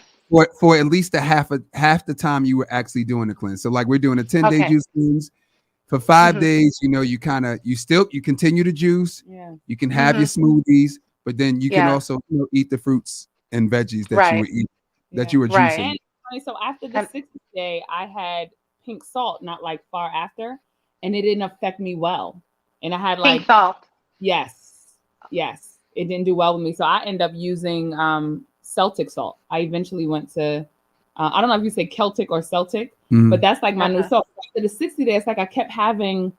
for at least half the time you were actually doing the cleanse. So like we're doing a 10-day juice cleanse. For 5 days, you know, you continue to juice. You can have your smoothies, but then you can also, you know, eat the fruits and veggies that you were eating, that you were juicing. And so after the 60th day, I had pink salt, not like far after, and it didn't affect me well. And I had like pink salt. Yes, it didn't do well with me. So I ended up using Celtic salt. I eventually went to I don't know if you say Celtic or Celtic, but that's like my new salt. After the 60 days, like I kept having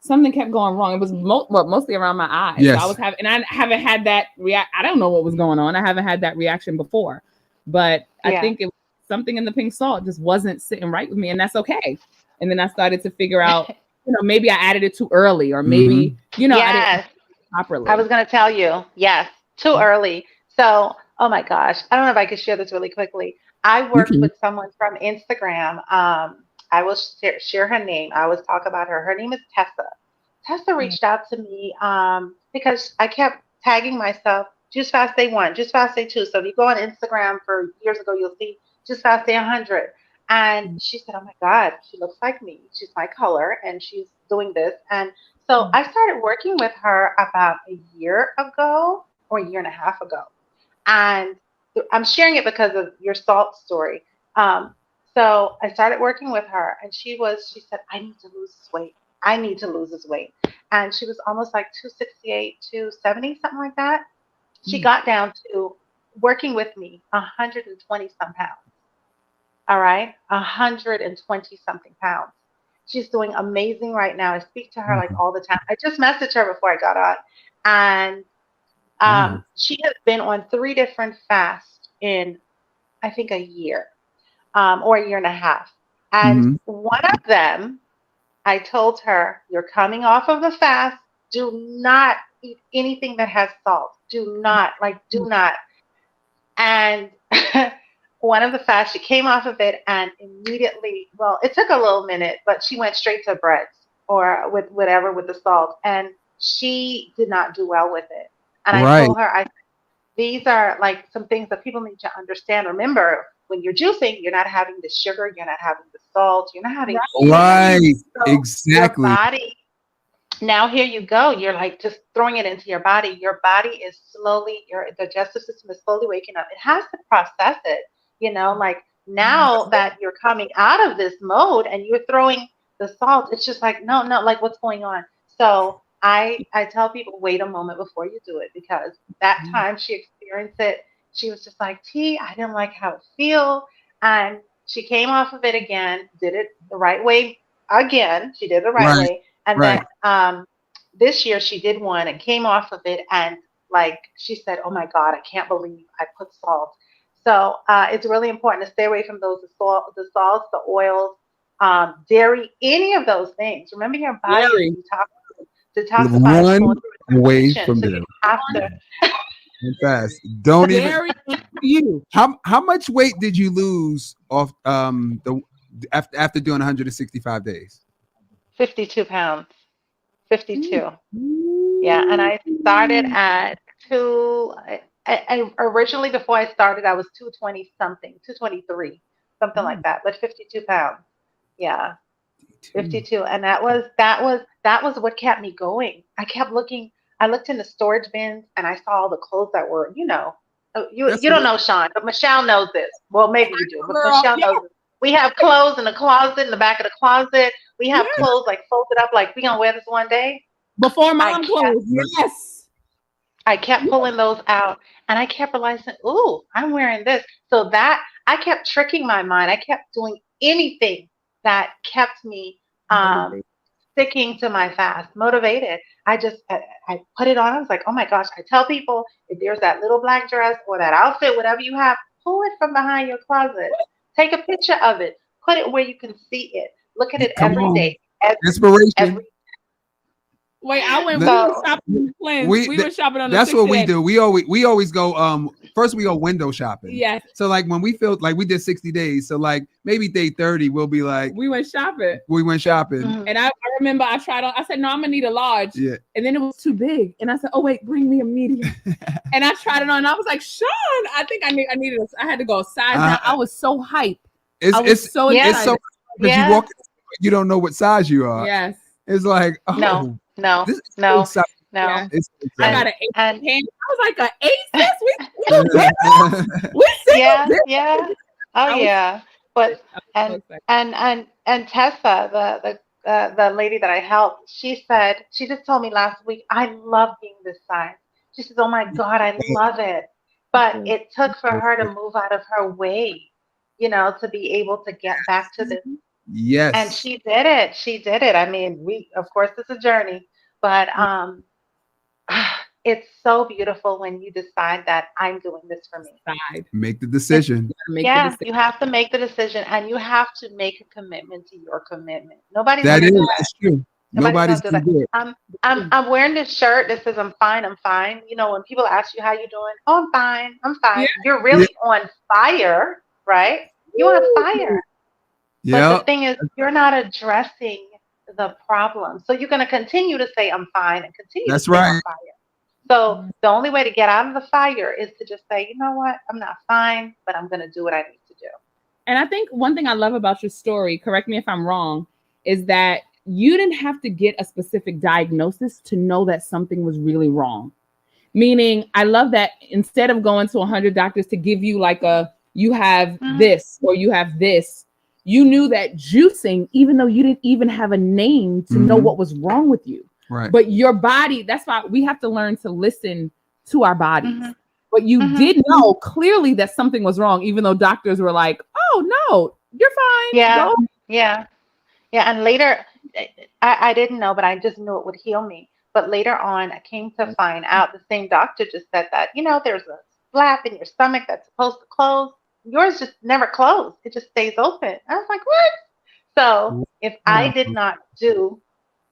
something kept going wrong. It was mostly around my eyes. Yes. So I was having, and I haven't had that I don't know what was going on. I haven't had that reaction before, but I think it was something in the pink salt just wasn't sitting right with me, and that's okay. And then I started to figure out, you know, maybe I added it too early, or maybe, you know, I didn't properly. I was going to tell you, too early. So, oh my gosh, I don't know if I could share this really quickly. I worked with someone from Instagram. I will share her name. I always talk about her. Her name is Tessa. Tessa reached out to me because I kept tagging myself, Juice Fast Day 1, Juice Fast Day 2. So if you go on Instagram for years ago, you'll see Juice Fast Day 100. And she said, oh my God, she looks like me. She's my color and she's doing this. And so I started working with her about a year ago or a year and a half ago. And I'm sharing it because of your salt story. So I started working with her and she said, I need to lose this weight. I need to lose this weight. And she was almost like 268, 270, something like that. She got down to working with me 120 some pounds. All right. 120 something pounds. She's doing amazing right now. I speak to her like all the time. I just messaged her before I got on. And she has been on 3 different fasts in, I think, a year or a year and a half. And one of them, I told her, you're coming off of a fast. Do not eat anything that has salt. Do not. And one of the fasts, she came off of it and immediately, well, it took a little minute, but she went straight to breads or with whatever, with the salt. And she did not do well with it. And I told her, these are like some things that people need to understand. Remember, when you're juicing, you're not having the sugar, you're not having the salt, you're not having exactly. Your body. Now here you go. You're like just throwing it into your body. Your body is slowly, your digestive system is slowly waking up. It has to process it. You know, like now that you're coming out of this mode and you're throwing the salt, it's just like, no, like what's going on? So I tell people, wait a moment before you do it, because that time she experienced it, she was just like, T, I didn't like how it feels. And she came off of it again, did it the right way again. She did it the right way. And then this year she did one and came off of it. And like she said, oh my God, I can't believe I put salt. So it's really important to stay away from those, the salts, the oils, dairy, any of those things. Remember, your body detoxifies away from So them. you have to. Fast. Don't even. Very you. How much weight did you lose off the after doing 165 days? 52 pounds. 52. Yeah, and I started at I originally, before I started, I was 220 something, 223, something like that, but 52 pounds. Yeah, 52, and that was what kept me going. I kept looking. I looked in the storage bins, and I saw all the clothes that were, you don't know Sean, but Michelle knows this. Well, maybe you do, but Michelle knows this. We have clothes in the closet, in the back of the closet. We have clothes like folded up, like we gonna wear this one day. Before mom clothes, yes. I kept pulling those out, and I kept realizing, ooh, I'm wearing this. So that I kept tricking my mind. I kept doing anything that kept me sticking to my fast, motivated. I put it on. I was like, oh my gosh. I tell people, if there's that little black dress or that outfit, whatever you have, pull it from behind your cleset. Take a picture of it. Put it where you can see it. Look at it every day. Inspiration. Wait, we were shopping on we were shopping on that's what we do. We always go first we go window shopping. Yes. So like when we feel like we did 60 days, so like maybe day 30 we'll be like we went shopping. Mm-hmm. And I remember I tried on, I said, no, I'm gonna need a large. Yeah. And then it was too big. And I said, oh wait, bring me a medium. And I tried it on and I was like, Sean, I think I had to go size down. I was so hyped. It's so excited. You walk, you don't know what size you are. Yes. It's like, no. Yeah. I got an 8. I was like an 8. Yeah. Oh yeah. But and Tessa, the lady that I helped, she just told me last week, I love being this size. She says, oh my God, I love it. But it took for her to move out of her way, to be able to get back to this. Yes. And she did it. She did it. I mean, of course, it's a journey, but it's so beautiful when you decide that I'm doing this for me. Make the decision. You have to make the decision, and you have to make a commitment to your commitment. Nobody's that gonna is do that. true. Nobody's gonna do it. I'm wearing this shirt that says I'm fine. When people ask you how you doing, oh, I'm fine. Yeah. You're really on fire, right? You're on fire. But the thing is, you're not addressing the problem. So you're going to continue to say, I'm fine, and continue to say, I'm fire. So the only way to get out of the fire is to just say, you know what? I'm not fine, but I'm going to do what I need to do. And I think one thing I love about your story, correct me if I'm wrong, is that you didn't have to get a specific diagnosis to know that something was really wrong. Meaning, I love that instead of going to 100 doctors to give you like you have this or you have this, you knew that juicing, even though you didn't even have a name to know what was wrong with you. Right. But your body, that's why we have to learn to listen to our bodies. But you did know clearly that something was wrong, even though doctors were like, oh, no, you're fine. Yeah. And later, I didn't know, but I just knew it would heal me. But later on, I came to find out the same doctor just said that, there's a flap in your stomach that's supposed to close. Yours just never closed. It just stays open. I was like, what? So if I did not do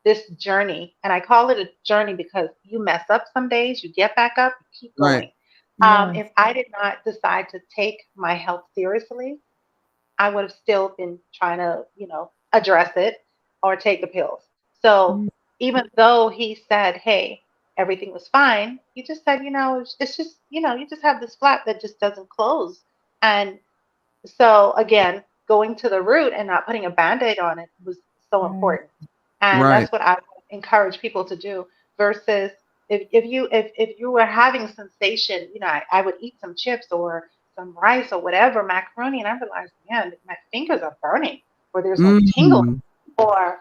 this journey, and I call it a journey because you mess up some days, you get back up, you keep going. Right. If I did not decide to take my health seriously, I would have still been trying to, address it or take the pills. So even though he said, hey, everything was fine, he just said, it's just, you just have this flap that just doesn't close. And so again, going to the root and not putting a Band-Aid on it was so important. And that's what I encourage people to do versus if you were having sensation, I would eat some chips or some rice or whatever, macaroni, and I realized, man, my fingers are burning or there's no tingle or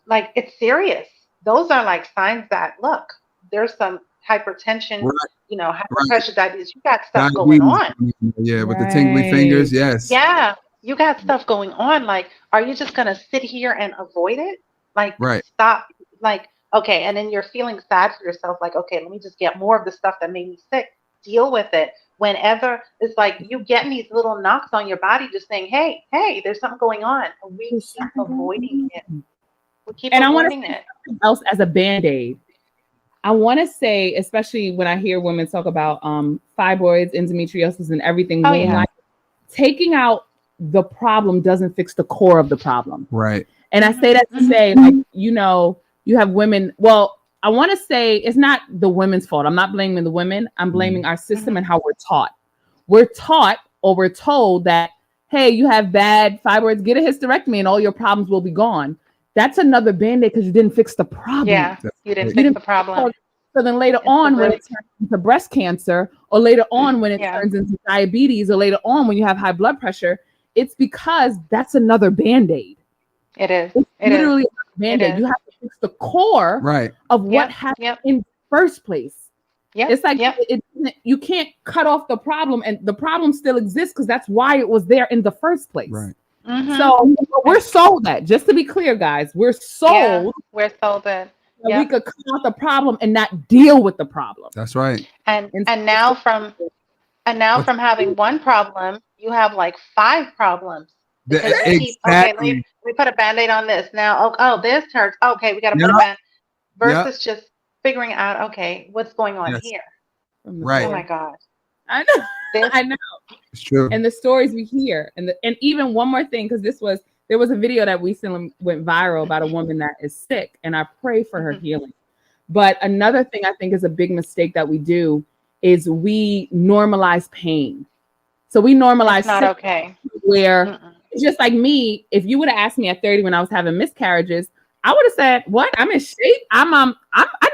like, it's serious. Those are like signs that, look, there's some hypertension, high pressure, diabetes. You got stuff going on. Yeah, with the tingly fingers. Yes. Yeah, you got stuff going on. Like, are you just gonna sit here and avoid it? Like, stop. Like, okay, and then you're feeling sad for yourself. Like, okay, let me just get more of the stuff that made me sick. Deal with it. Whenever it's like you getting these little knocks on your body, just saying, hey, there's something going on. And we keep avoiding it. We keep avoiding it. Something else as a Band-Aid. I want to say, especially when I hear women talk about fibroids, endometriosis, and everything, taking out the problem doesn't fix the core of the problem. Right. And I say that to say, like, you know, you have women. Well, I want to say it's not the women's fault. I'm not blaming the women. I'm blaming our system and how we're taught. We're taught or we're told that, hey, you have bad fibroids, get a hysterectomy and all your problems will be gone. That's another Band-Aid because you didn't fix the problem. Yeah, you didn't fix the problem. So then later on, when it turns into breast cancer, or later on when it turns into diabetes, or later on when you have high blood pressure, it's because that's another Band-Aid. It is. It's literally a Band-Aid. You have to fix the core of what happened in the first place. It's like you can't cut off the problem, and the problem still exists because that's why it was there in the first place. Right. So we're sold that. Just to be clear, guys, we're sold. We're sold that we could cut out the problem and not deal with the problem. That's right. And now from having one problem, you have like 5 problems. Exactly. We put a Band-Aid on this. Now, this hurts. Okay, we got to put a Band-Aid. Versus just figuring out, okay, what's going on here? Right. Oh my God. I know. I know. It's true. And the stories we hear, and even one more thing, because there was a video that recently went viral about a woman that is sick, and I pray for her healing. But another thing I think is a big mistake that we do is we normalize pain. So we normalize not okay. Where it's just like me. If you would have asked me at 30 when I was having miscarriages, I would have said, "What? I'm in shape. I've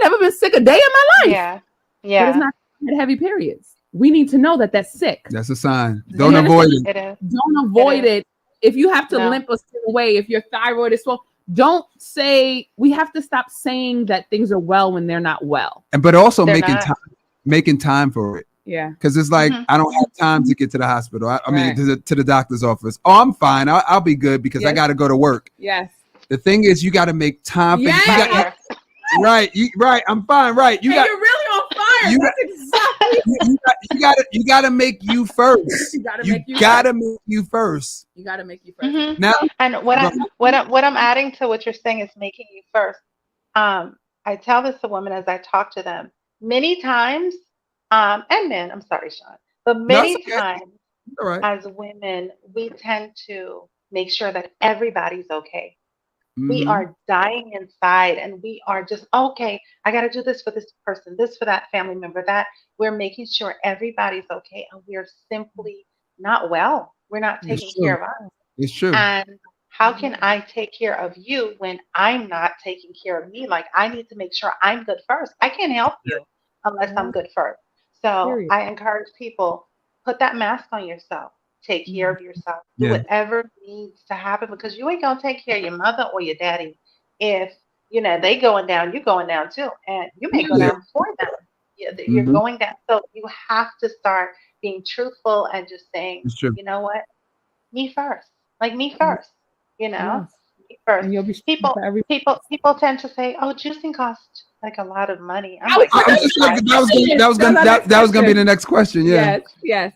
never been sick a day in my life." Yeah. But it's not heavy periods. We need to know that that's sick. That's a sign. Don't avoid it. Don't avoid it. If you have to limp a certain way, if your thyroid is swollen, don't say. We have to stop saying that things are well when they're not well. But also making time for it. Yeah. Because it's like I don't have time to get to the hospital. I mean, to the doctor's office. Oh, I'm fine. I'll be good because I got to go to work. Yes. The thing is, you got to make time for right. I'm fine. Right. You're really on fire. You gotta make you first. You gotta make you first. Now, and what I'm adding to what you're saying is making you first. I tell this to women as I talk to them many times, and men. I'm sorry, Sean, but many times as women, we tend to make sure that everybody's okay. We are dying inside and we are just, okay, I got to do this for this person, this for that family member, that we're making sure everybody's okay. And we're simply not well. We're not taking care of us. It's true. And how can I take care of you when I'm not taking care of me? Like, I need to make sure I'm good first. I can't help you unless I'm good first. So I encourage people, put that mask on yourself. Take care of yourself. Do whatever needs to happen because you ain't gonna take care of your mother or your daddy if they going down, you going down too, and you may go down before them. You're going down. So you have to start being truthful and just saying, you know what, me first, like me first. Me first. And you'll be people tend to say, oh, juicing costs like a lot of money. That was gonna be the next question. Yes.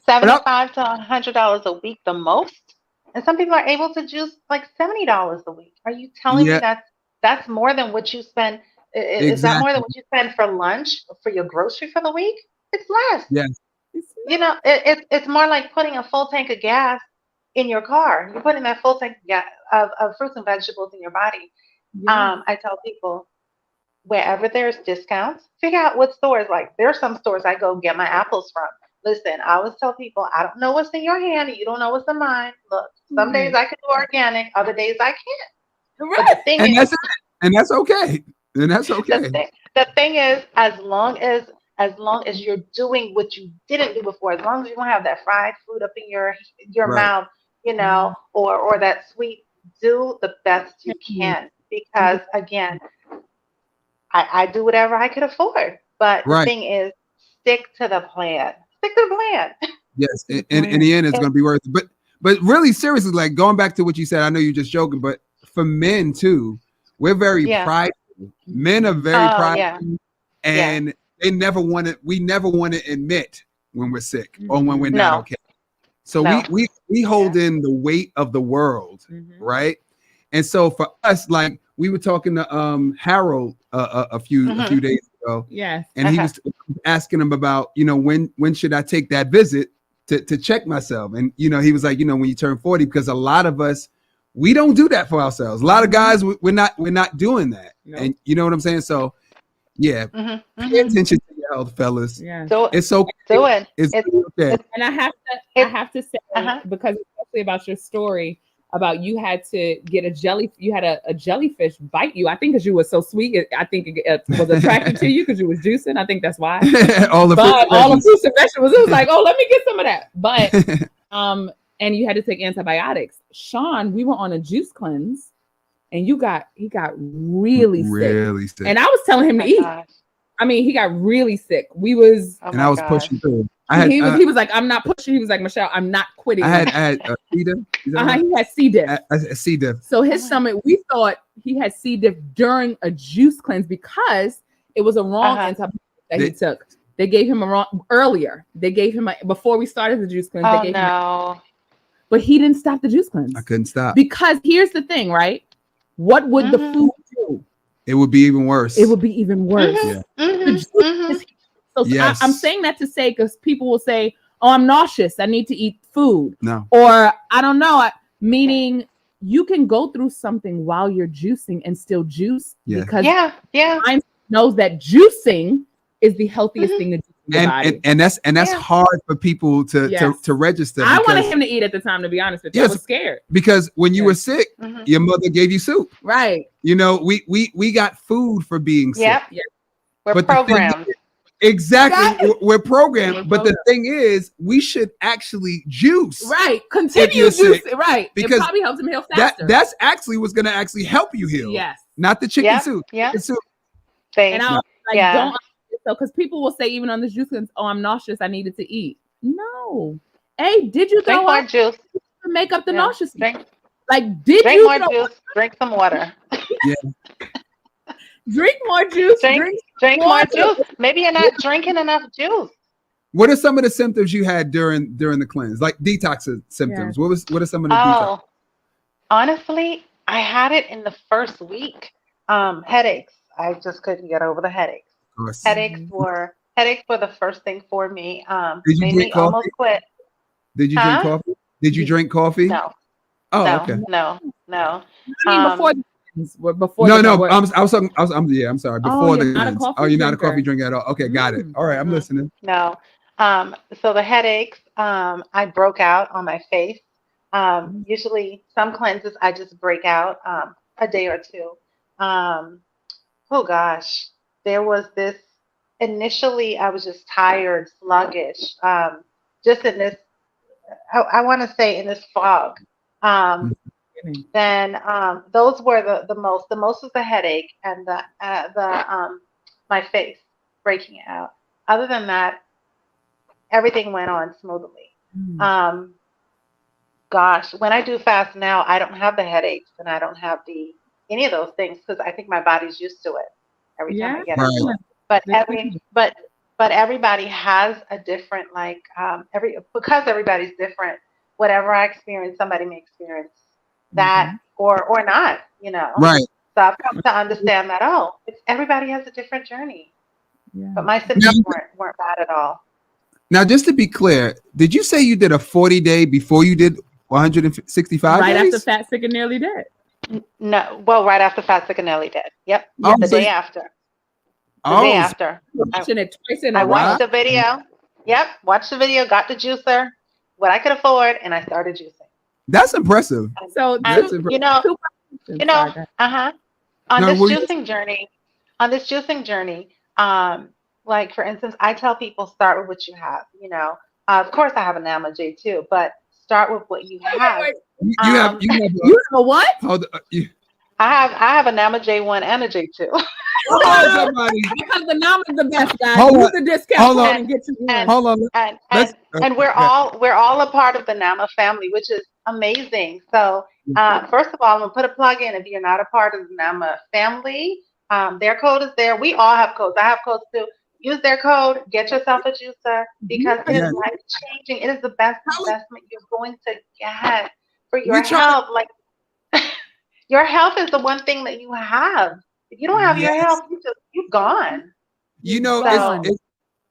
$75 to $100 a week, the most. And some people are able to juice like $70 a week. Are you telling me that's more than what you spend? Is that more than what you spend for lunch, for your grocery for the week? It's less. Yes. It's more like putting a full tank of gas in your car. You're putting that full tank of fruits and vegetables in your body. I tell people, wherever there's discounts, figure out what stores. Like, there are some stores I go get my apples from. Listen, I always tell people, I don't know what's in your hand, and you don't know what's in mine. Look, some days I can do organic, other days I can't. Right. But the thing is, that's okay. And that's okay. The thing is, as long as you're doing what you didn't do before, as long as you don't have that fried food up in your mouth, or that sweet, do the best you can. Because again, I do whatever I could afford. But the thing is, stick to the plan. Stick to the plan. Yes. In the end, it's going to be worth it. But really, seriously, like going back to what you said, I know you're just joking, but for men too, we're very prideful. Men are very prideful. And we never want to admit when we're sick or when we're not okay. So we hold in the weight of the world, right? And so for us, like, we were talking to Harold a few days ago. Yes. And he was asking him about, when should I take that visit to check myself? And he was like, when you turn 40, because a lot of us, we don't do that for ourselves. A lot of guys, we're not doing that. Nope. And you know what I'm saying? So yeah, pay attention to your health, fellas. Yeah, it's okay. Do it. It's okay. And I have to say, because especially about your story about you had to get you had a jellyfish bite you. I think because you were so sweet. I think it was attracted to you because you was juicing. I think that's why. all the fruits and vegetables. It was like, oh, let me get some of that. But and you had to take antibiotics. Sean, we were on a juice cleanse, and he got really sick. And I was telling him to eat. Gosh. I mean, he got really sick. I was pushing through. He was like, I'm not pushing. He was like, Michelle, I'm not quitting. I had C. diff. He had C. diff. C. diff. So his stomach, we thought he had C. diff during a juice cleanse because it was a wrong antibiotic that he took. They gave him a wrong earlier. They gave him before we started the juice cleanse. Oh, they gave him but he didn't stop the juice cleanse. I couldn't stop. Because here's the thing, right? What would the food do? It would be even worse. It would be even worse. So yes. I'm saying that to say, because people will say, oh, I'm nauseous. I need to eat food. No. Or I don't know. Meaning you can go through something while you're juicing and still juice. Yeah. Because science knows that juicing is the healthiest thing to do. And that's hard for people to register. I wanted him to eat at the time, to be honest with you. I was scared. Because when you were sick, your mother gave you soup. Right. We got food for being sick. Yep. We're programmed. Exactly. We're programmed. But the thing is, we should actually juice. Right. Continue juicing. Right. Because it probably helps him heal faster. That's actually what's going to actually help you heal. Yes. Not the chicken soup. Yeah. The soup. And I was like, don't. So, because people will say, even on this juice cleanse, oh, I'm nauseous, I needed to eat. No. Hey, did you drink more juice to make up the nauseous? Drink more juice? Drink some water. Drink more juice. Drink more juice. Maybe you're not drinking enough juice. What are some of the symptoms you had during the cleanse, like detox symptoms? Yes. What are some of the detox? Honestly, I had it in the first week. Headaches. I just couldn't get over the headaches. Headaches were the first thing for me. Did you drink coffee? Almost quit. Did you drink coffee? Did you drink coffee? No. Oh, okay. No. I mean, before. No. I'm sorry. Before the cleanse. You're not a coffee drinker at all. Okay, got it. All right, I'm listening. No. So the headaches. I broke out on my face. Usually, some cleanses I just break out a day or two. Oh gosh. There was this, initially I was just tired, sluggish, just in this, I want to say in this fog. Then those were the most was the headache and my face breaking out. Other than that, everything went on smoothly. Gosh, when I do fast now, I don't have the headaches and I don't have any of those things because I think my body's used to it. Every time I get into it, but everybody has a different because everybody's different. Whatever I experience, somebody may experience that or not. Right. So I've come to understand that everybody has a different journey. Yeah. But my symptoms weren't bad at all. Now, just to be clear, did you say you did a 40-day before you did 165 right days? After Fat, Sick, and Nearly Dead. No, well, right after Fat, Sick, and Nearly Dead. Yep, the day after. The day after. I watched the video. Yep, watched the video, got the juicer, what I could afford, and I started juicing. That's impressive. So that's impressive. On this juicing journey, like for instance, I tell people start with what you have. Of course, I have an Namaje too, but start with what you have. You have a what? I have a Nama J1 and a J2. Because the Nama is the best, guys. Use the discount and get you in. Hold on. And we're all a part of the Nama family, which is amazing. So first of all, I'm gonna put a plug in. If you're not a part of the Nama family, their code is there. We all have codes. I have codes too. Use their code. Get yourself a juicer because it is life changing. It is the best investment you're going to get for your health. Your health is the one thing that you have. If you don't have your health, you're gone. You know, So,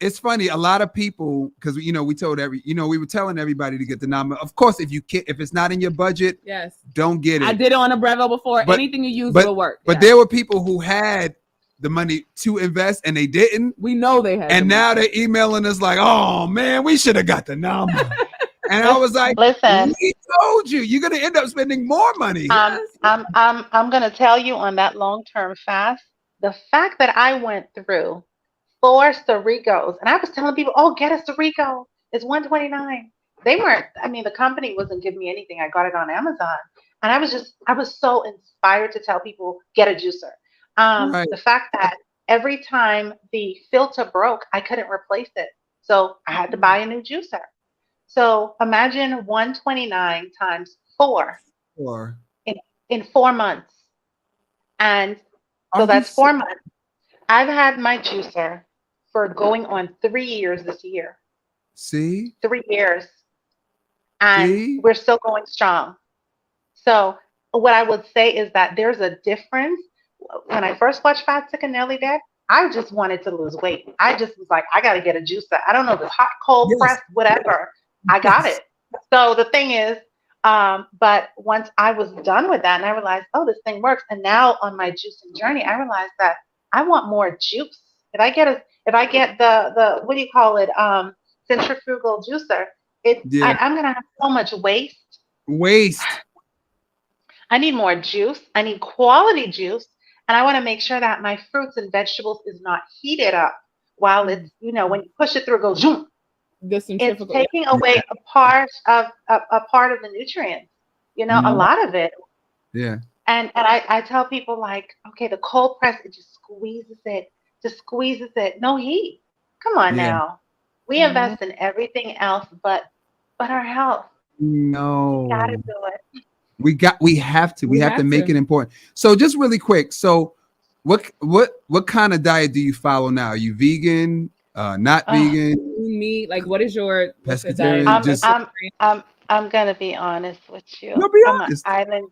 it's funny. A lot of people, because we told we were telling everybody to get the NAMA. Of course, if it's not in your budget, yes, don't get it. I did it on a Breville before. Anything you use will work. But there were people who had the money to invest and they didn't. We know they had. And now they're emailing us like, "Oh man, we should have got the NAMA." And I was like, listen, we told you, you're gonna end up spending more money. I'm gonna tell you on that long-term fast, the fact that I went through 4 Cerrigos, and I was telling people, oh, get a Cerrigo, it's $129. They weren't, the company wasn't giving me anything. I got it on Amazon. And I was so inspired to tell people, get a juicer. Right. The fact that every time the filter broke, I couldn't replace it. So I had to buy a new juicer. So imagine 129 times 4 in 4 months. And so that's 4 months. I've had my juicer for going on 3 years this year. See? 3 years. And we're still going strong. So what I would say is that there's a difference. When I first watched Fat, Sick, and Nearly Dead, I just wanted to lose weight. I just was like, I got to get a juicer. I don't know, the hot, cold, press, whatever. I got it. So the thing is, but once I was done with that and I realized, oh, this thing works. And now on my juicing journey, I realized that I want more juice. If I get the what do you call it? Centrifugal juicer, I'm gonna have so much waste. I need more juice. I need quality juice. And I want to make sure that my fruits and vegetables is not heated up while it's, when you push it through, it goes zoom. It's taking away a part of the nutrients, a lot of it. Yeah. And I tell people like, okay, the cold press, it just squeezes it. No heat. Come on now. We invest in everything else but our health. No. We gotta do it. We have to make it important. So just really quick. So what kind of diet do you follow now? Are you vegan? Not vegan? Meat? Like what is your pescatarian? I'm gonna be honest with you. No, be honest. I'm an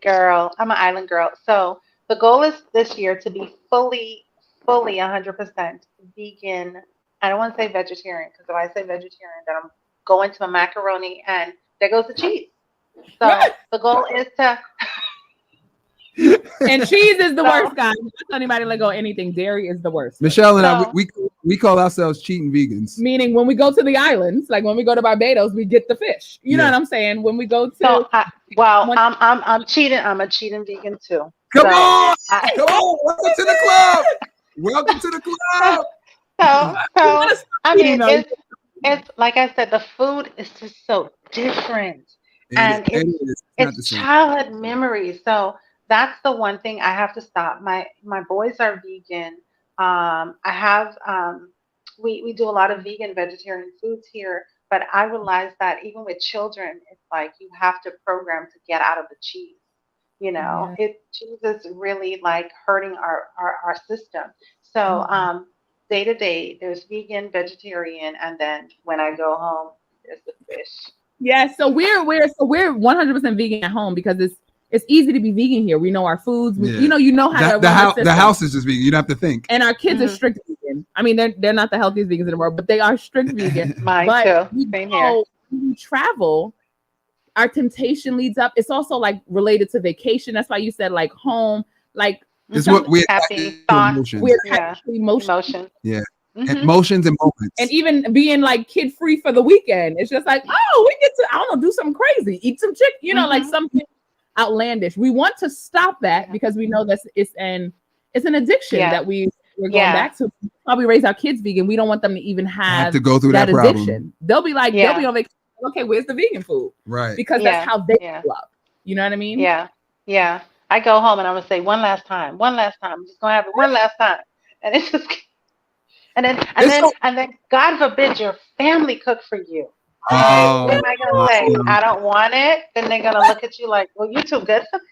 island girl. So the goal is this year to be fully 100% vegan. I don't want to say vegetarian, because if I say vegetarian, then I'm going to a macaroni and there goes the cheese. So the goal is to and cheese is the worst, guys. Don't tell anybody to let go of anything. Dairy is the worst. Michelle and I, we call ourselves cheating vegans. Meaning when we go to the islands, like when we go to Barbados, we get the fish. You know what I'm saying? When we go to I'm cheating. I'm a cheating vegan too. Come on. Welcome to the club. Welcome to the club. So I mean, it's like I said, the food is just so different, and it's childhood memories. So that's the one thing I have to stop. My boys are vegan. I have we do a lot of vegan, vegetarian foods here, but I realize that even with children, it's like you have to program to get out of the cheese. Cheese is really like hurting our system. So day to day, there's vegan, vegetarian, and then when I go home, there's the fish. Yeah, so we're 100% vegan at home because it's easy to be vegan here. We know our foods. You know how the house is just vegan. You don't have to think. And our kids are strict vegan. I mean, they're not the healthiest vegans in the world, but they are strict vegan. Mine too. Same here. When we travel, our temptation leads up. It's also like related to vacation. That's why you said like home, like it's what we're happy thoughts. We're emotions. Yeah. Emotions and moments. And even being like kid free for the weekend. It's just like, oh, we get to, I don't know, do something crazy, eat some chicken, like something outlandish. We want to stop that because we know that it's an addiction that we're going back to. Probably raise our kids vegan. We don't want them to even have to go through that addiction. Problem. They'll be like, they'll be on vacation. Okay, where's the vegan food? Right. Because that's how they grew up. You know what I mean? Yeah. Yeah. I go home and I'm gonna say one last time. I'm just gonna have it one last time. And it's just and then God forbid your family cook for you. Oh, what am I gonna say? I don't want it. Then they're gonna look at you like, well, you too good for this.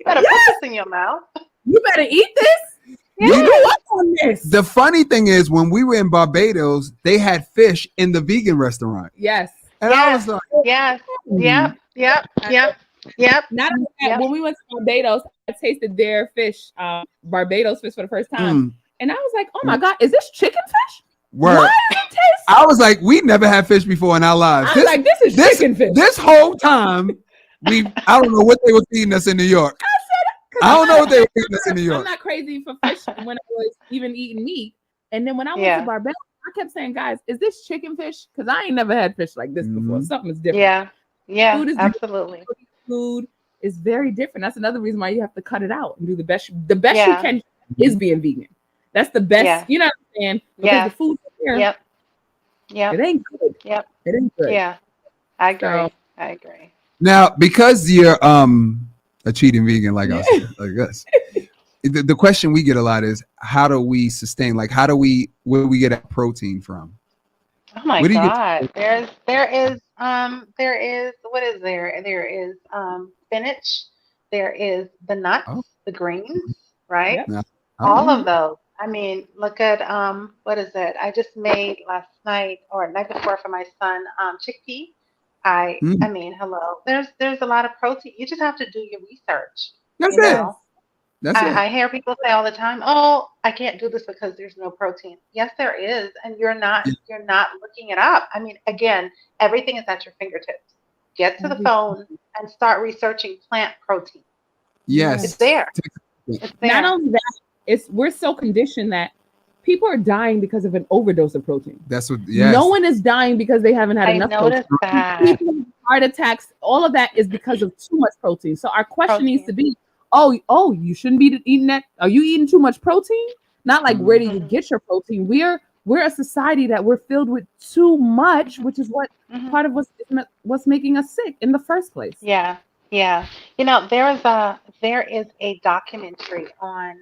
You better put this in your mouth. You better eat this. Yeah. You know what's on this. The funny thing is, when we were in Barbados, they had fish in the vegan restaurant. Yes. And I was like, yes. Yep. Yep. Not only that, when we went to Barbados, I tasted their fish, Barbados fish for the first time. And I was like, oh my God, is this chicken fish? Word. Why does it taste? I was like, we never had fish before in our lives. I was like, this is chicken fish. This whole time, I don't know what they were feeding us in New York. I don't know what they were feeding us in New York. I'm not crazy for fish when I was even eating meat. And then when I went to Barbados, I kept saying, guys, is this chicken fish? Because I ain't never had fish like this before. Something is different. Yeah. Yeah, food is absolutely. Different. Food is very different. That's another reason why you have to cut it out and do the best. The best you can is being vegan. That's the best. You know what I'm saying? Because the food here, it ain't good. It ain't good. Yeah, I agree. So, I agree. Now, because you're a cheating vegan like us, the question we get a lot is, how do we sustain? Like, where do we get our protein from? Oh my God! There is what is there? There is spinach. There is the nuts, the greens, right? All of those. I mean, look at what is it? I just made last night or night before for my son chickpea. I mean, hello. There's a lot of protein. You just have to do your research. That's it. That's it. I hear people say all the time, "Oh, I can't do this because there's no protein." Yes, there is, and you're not looking it up. I mean, again, everything is at your fingertips. Get to the phone and start researching plant protein. Yes, it's there. It's there. Not only that, we're so conditioned that people are dying because of an overdose of protein. That's what. Yes. No one is dying because they haven't had enough protein. That. People with heart attacks, all of that is because of too much protein. So our question needs to be, oh, you shouldn't be eating that. Are you eating too much protein? Not like where do you get your protein? We're a society that we're filled with too much, which is what part of what's making us sick in the first place. Yeah. Yeah. You know, there is a documentary on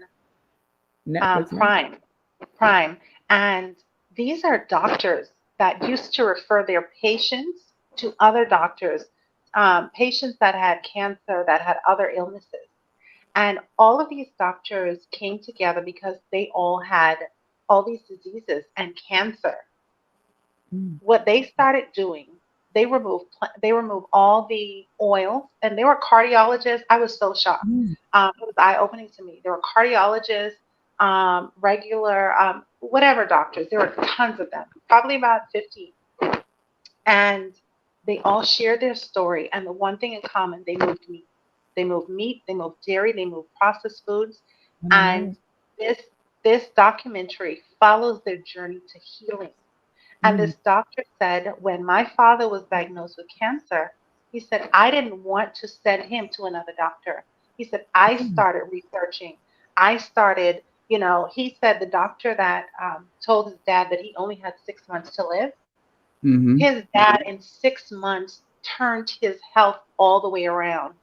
Prime, and these are doctors that used to refer their patients to other doctors, patients that had cancer, that had other illnesses. And all of these doctors came together because they all had all these diseases and cancer. What they started doing, they removed all the oils, and they were cardiologists. I was so shocked. It was eye-opening to me. There were cardiologists, regular, whatever doctors. There were tons of them, probably about 50. And they all shared their story. And the one thing in common, they moved meat. They moved meat, they moved dairy, they moved processed foods. And this documentary follows their journey to healing. And this doctor said, when my father was diagnosed with cancer, he said, I didn't want to send him to another doctor. He said, I started researching. I started, he said the doctor that told his dad that he only had 6 months to live, his dad in 6 months turned his health all the way around.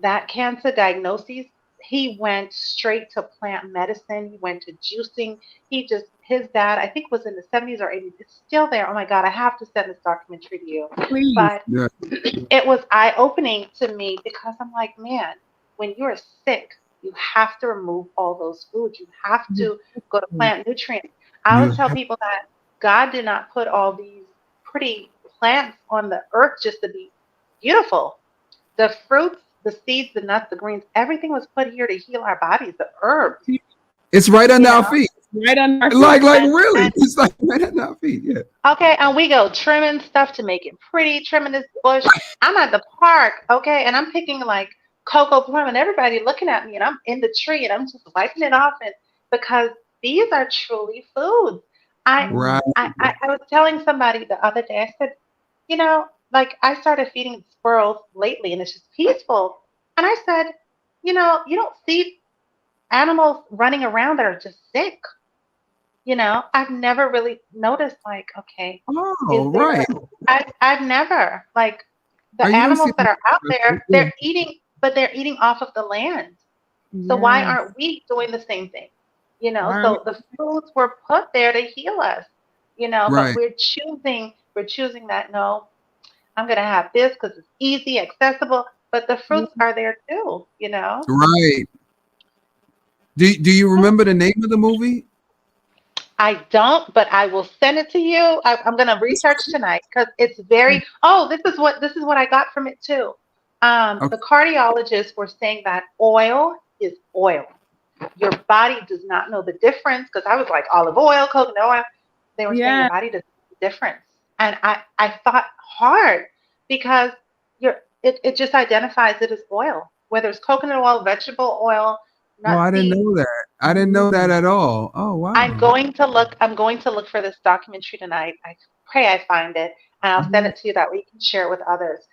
That cancer diagnosis, he went straight to plant medicine. He went to juicing. His dad, I think, was in the 70s or 80s. It's still there. Oh my God, I have to send this documentary to you. Please. But it was eye-opening to me because I'm like, man, when you're sick, you have to remove all those foods. You have to go to plant nutrients. I always tell people that God did not put all these pretty plants on the earth just to be beautiful. The fruits, the seeds, the nuts, the greens, everything was put here to heal our bodies, the herbs. It's right under our feet. Right under our feet. Like really. It's like right under our feet, yeah. Okay, and we go trimming stuff to make it pretty, trimming this bush. I'm at the park, okay, and I'm picking like cocoa plum, and everybody looking at me, and I'm in the tree, and I'm just wiping it off, and because these are truly foods. I was telling somebody the other day, I said, like I started feeding squirrels lately, and it's just peaceful. And I said, you don't see animals running around that are just sick. I've never really noticed, like, okay. Oh, right. I've never, like, the animals that are out there, they're eating, but they're eating off of the land. So why aren't we doing the same thing? So the foods were put there to heal us, but we're choosing that, no, I'm going to have this because it's easy, accessible, but the fruits are there too, Right. Do you remember the name of the movie? I don't, but I will send it to you. I'm going to research tonight because it's very, this is what I got from it too. The cardiologists were saying that oil is oil. Your body does not know the difference, because I was like olive oil, coconut oil. They were saying your body doesn't know the difference. And I thought hard, because it just identifies it as oil, whether it's coconut oil, vegetable oil. I didn't know that. I didn't know that at all. Oh wow. I'm going to look for this documentary tonight. I pray I find it, and I'll send it to you that way you can share it with others.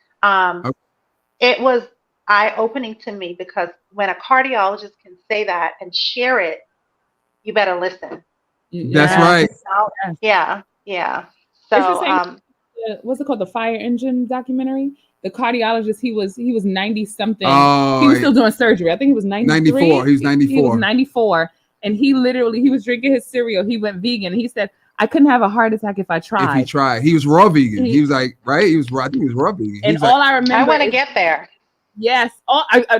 It was eye-opening to me, because when a cardiologist can say that and share it, you better listen. That's right. Yeah. So, what's it called? The Fire Engine documentary. The cardiologist, he was 90 something. Oh, he was still doing surgery. I think he was 93. 94. He was 94. He was 94, and he was drinking his cereal. He went vegan. He said, "I couldn't have a heart attack if I tried." If he tried, he was raw vegan. He was like, right? He was raw. I think he was raw vegan. And all I remember, I want to get there. Yes.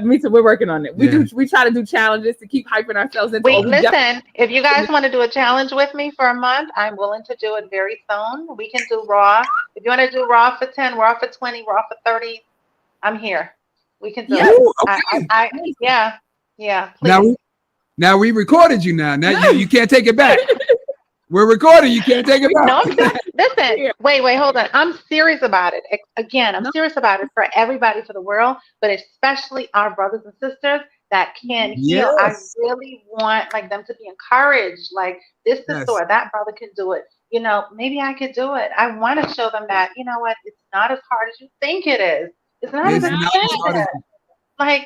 Me too. We're working on it. We try to do challenges to keep hyping ourselves into. Listen, if you guys want to do a challenge with me for a month, I'm willing to do it very soon. We can do raw. If you want to do raw for 10, raw for 20, raw for 30, I'm here. We can do it. Okay. Yeah. Please. Now we recorded you now. Now you can't take it back. We're recording. You can't take it back. No, listen. Wait, hold on. I'm serious about it. Again, I'm serious about it for everybody, for the world, but especially our brothers and sisters that can heal. I really want them to be encouraged. Like, this is or that brother can do it. Maybe I could do it. I want to show them that, you know what, it's not as hard as you think it is. It's not as hard as like,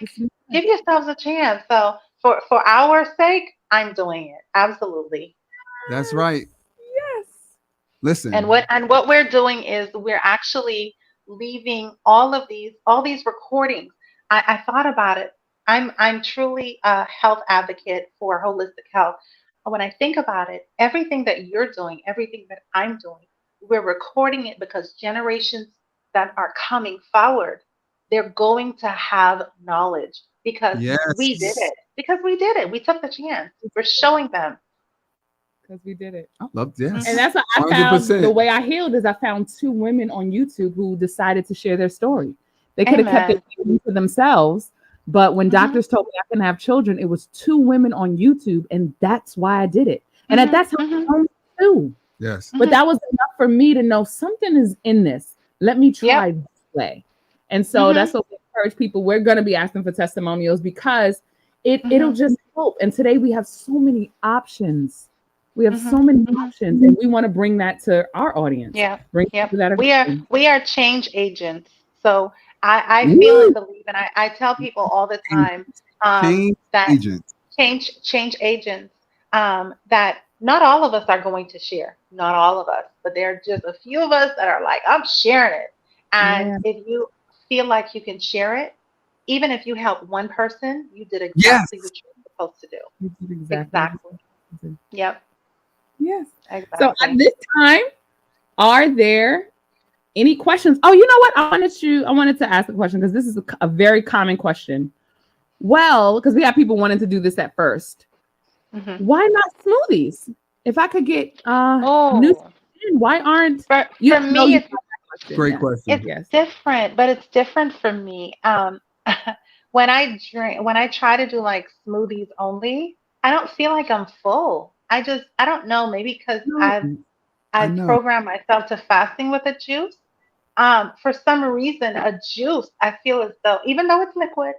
give yourselves a chance. So for our sake, I'm doing it. Absolutely. That's right. Yes. Listen. And what we're doing is we're actually leaving all these recordings. I thought about it. I'm truly a health advocate for holistic health. When I think about it, everything that you're doing, everything that I'm doing, we're recording it because generations that are coming forward, they're going to have knowledge because we did it. Because we did it. We took the chance. We're showing them. Because we did it. I love this. And that's what I found. The way I healed is I found 2 women on YouTube who decided to share their story. They could have kept it to themselves. But when doctors told me I couldn't have children, it was 2 women on YouTube. And that's why I did it. And at that time, I only 2. Yes. But that was enough for me to know something is in this. Let me try this way. And so that's what we encourage people. We're going to be asking for testimonials because it'll just help. And today we have so many options. We have so many options, and we want to bring that to our audience. Yeah. That we are change agents. So I feel and believe, and I tell people all the time change agents, that not all of us are going to share. Not all of us, but there are just a few of us that are like, I'm sharing it. And if you feel like you can share it, even if you help one person, you did exactly what you were supposed to do. Exactly. Yep. Yes. Exactly. So at this time, are there any questions? Oh, you know what? I wanted to ask a question because this is a very common question. Well, because we have people wanting to do this at first. Why not smoothies? If I could get why aren't for me? It's great question. It's different, but it's different for me. When I try to do like smoothies only, I don't feel like I'm full. I don't know, maybe because I've programmed myself to fasting with a juice. For some reason, a juice, I feel as though, even though it's liquid,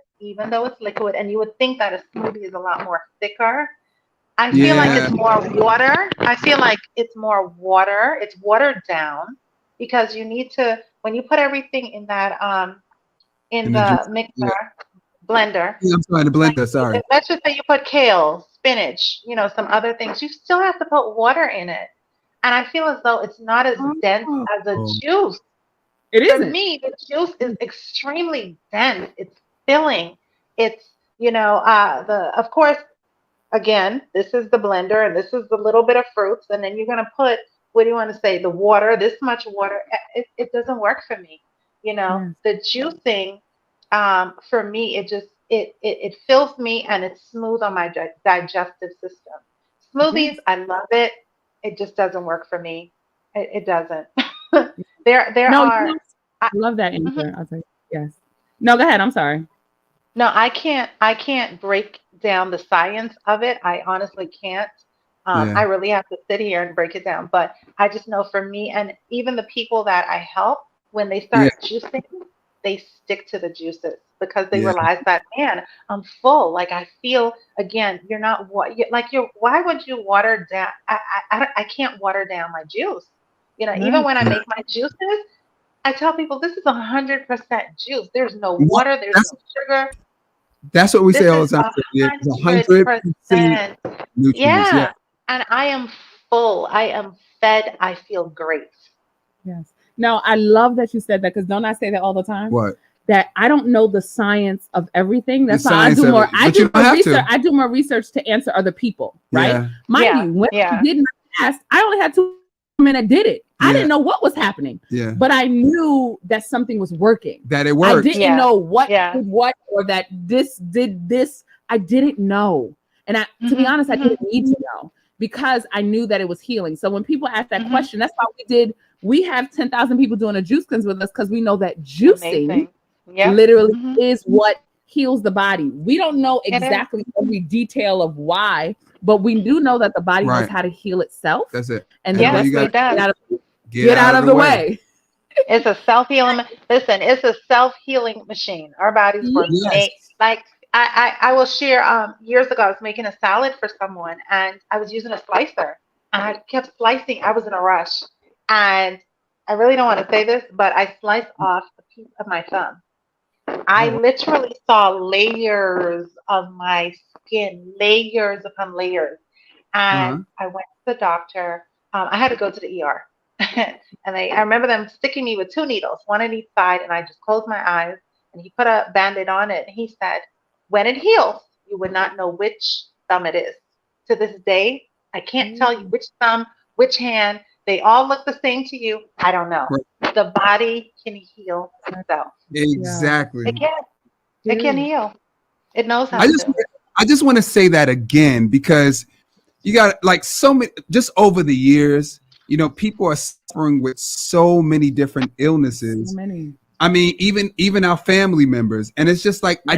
and you would think that a smoothie is a lot more thicker, I feel like it's more water. I feel like it's more water. It's watered down because you need to, when you put everything in that, in the mixer, blender. I'm sorry, the blender, sorry. Let's just say you put kale, spinach, some other things. You still have to put water in it. And I feel as though it's not as dense as a juice. It is. For me, the juice is extremely dense. It's filling. It's, of course, again, this is the blender and this is the little bit of fruits. And then you're going to put, what do you want to say? The water, this much water. It doesn't work for me. The juicing, for me, it fills me and it's smooth on my digestive system. Smoothies, I love it. It just doesn't work for me. It doesn't. I love that answer. I'll say yes. No, go ahead. I'm sorry. No, I can't break down the science of it. I honestly can't. Yeah. I really have to sit here and break it down. But I just know for me and even the people that I help, when they Yeah. start juicing, they stick to the juices because they Yeah. realize that, man, I'm full. Like I feel again, you're not what you like you're why would you water down I can't water down my juice. Even Right. when I Yeah. make my juices, I tell people this is 100% juice. There's no You know, water, there's that's no sugar. that's what we This say all is the time. a It's hundred 100% percent. nutrients. Yeah. Yeah. And I am full. I am fed. I feel great. Yes. No, I love that you said that because don't I say that all the time? What? That I don't know the science of everything. The That's why I science do of more. it. I But you do don't more have research. to. I do more research to answer other people, right? Yeah. Mind Yeah. you, when I Yeah. did my fast, I only had 2 men that did it. I Yeah. didn't know what was happening, Yeah. but I knew that something was working. That it I works. didn't Yeah. know what Yeah. did what or that this did this. I didn't know. And to be Hmm. honest, I Hmm. didn't need to know because I knew that it was healing. So when people ask that Hmm. question, that's why we have 10,000 people doing a juice cleanse with us because we know that juicing Amazing. Yep. literally Hmm. is what heals the body. We don't know It is. exactly every detail of why, but we do know that the body knows Right. how to heal itself. That's it. And And the all Yes, best you way got it does. to get get out of the way. It's a self-healing. Listen, it's a self-healing machine. Our bodies were Yes. made like I will share years ago I was making a salad for someone and I was using a slicer and I kept slicing. I was in a rush and I really don't want to say this, but I sliced off a piece of my thumb. I Oh, literally saw layers of my skin, layers upon layers. uh-huh. And I went to the doctor. I had to go to the ER. And I remember them sticking me with two needles, one on each side, and I just closed my eyes. And he put a band-aid on it. And he said, when it heals, you would not know which thumb it is. To this day, I can't tell you which thumb, which hand. They all look the same to you. I don't know. Right. The body can heal itself. Exactly. It can. It can heal. It knows how I to just do. I just want to say that again because you got like so many just over the years, people are suffering with so many different illnesses. So many. I mean, even our family members. And it's just like Yes.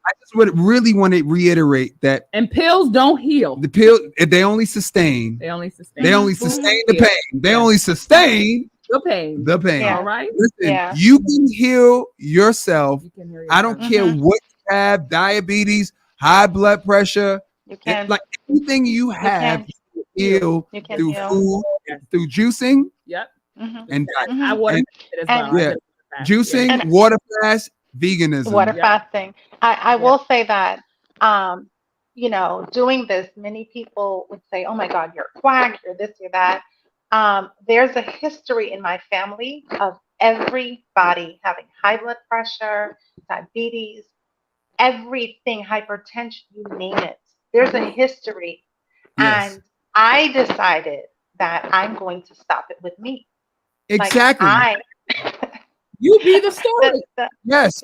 I just would really want to reiterate that And pills don't heal. the pill they only sustain. They only sustain. They only Mhm. sustain the pain. They only sustain the pain. the pain. Yeah. All right. Listen, Yeah. you can heal yourself. You can hear I don't Mhm. care what you have, diabetes, high blood pressure, You can. like anything you have, can. you can heal You can through heal. food, Yes. through juicing Yep. Mhm. and diet. Mhm. I water And- it as and- well. Yeah. I did that. Juicing, And- water fast, veganism. Water Yeah. fasting. I will say that, doing this, many people would say, oh my God, you're a quack, you're this, you're that. There's a history in my family of everybody having high blood pressure, diabetes, everything, hypertension, you name it. There's a history. Yes. And I decided that I'm going to stop it with me. Exactly. Like You be the story. Yes.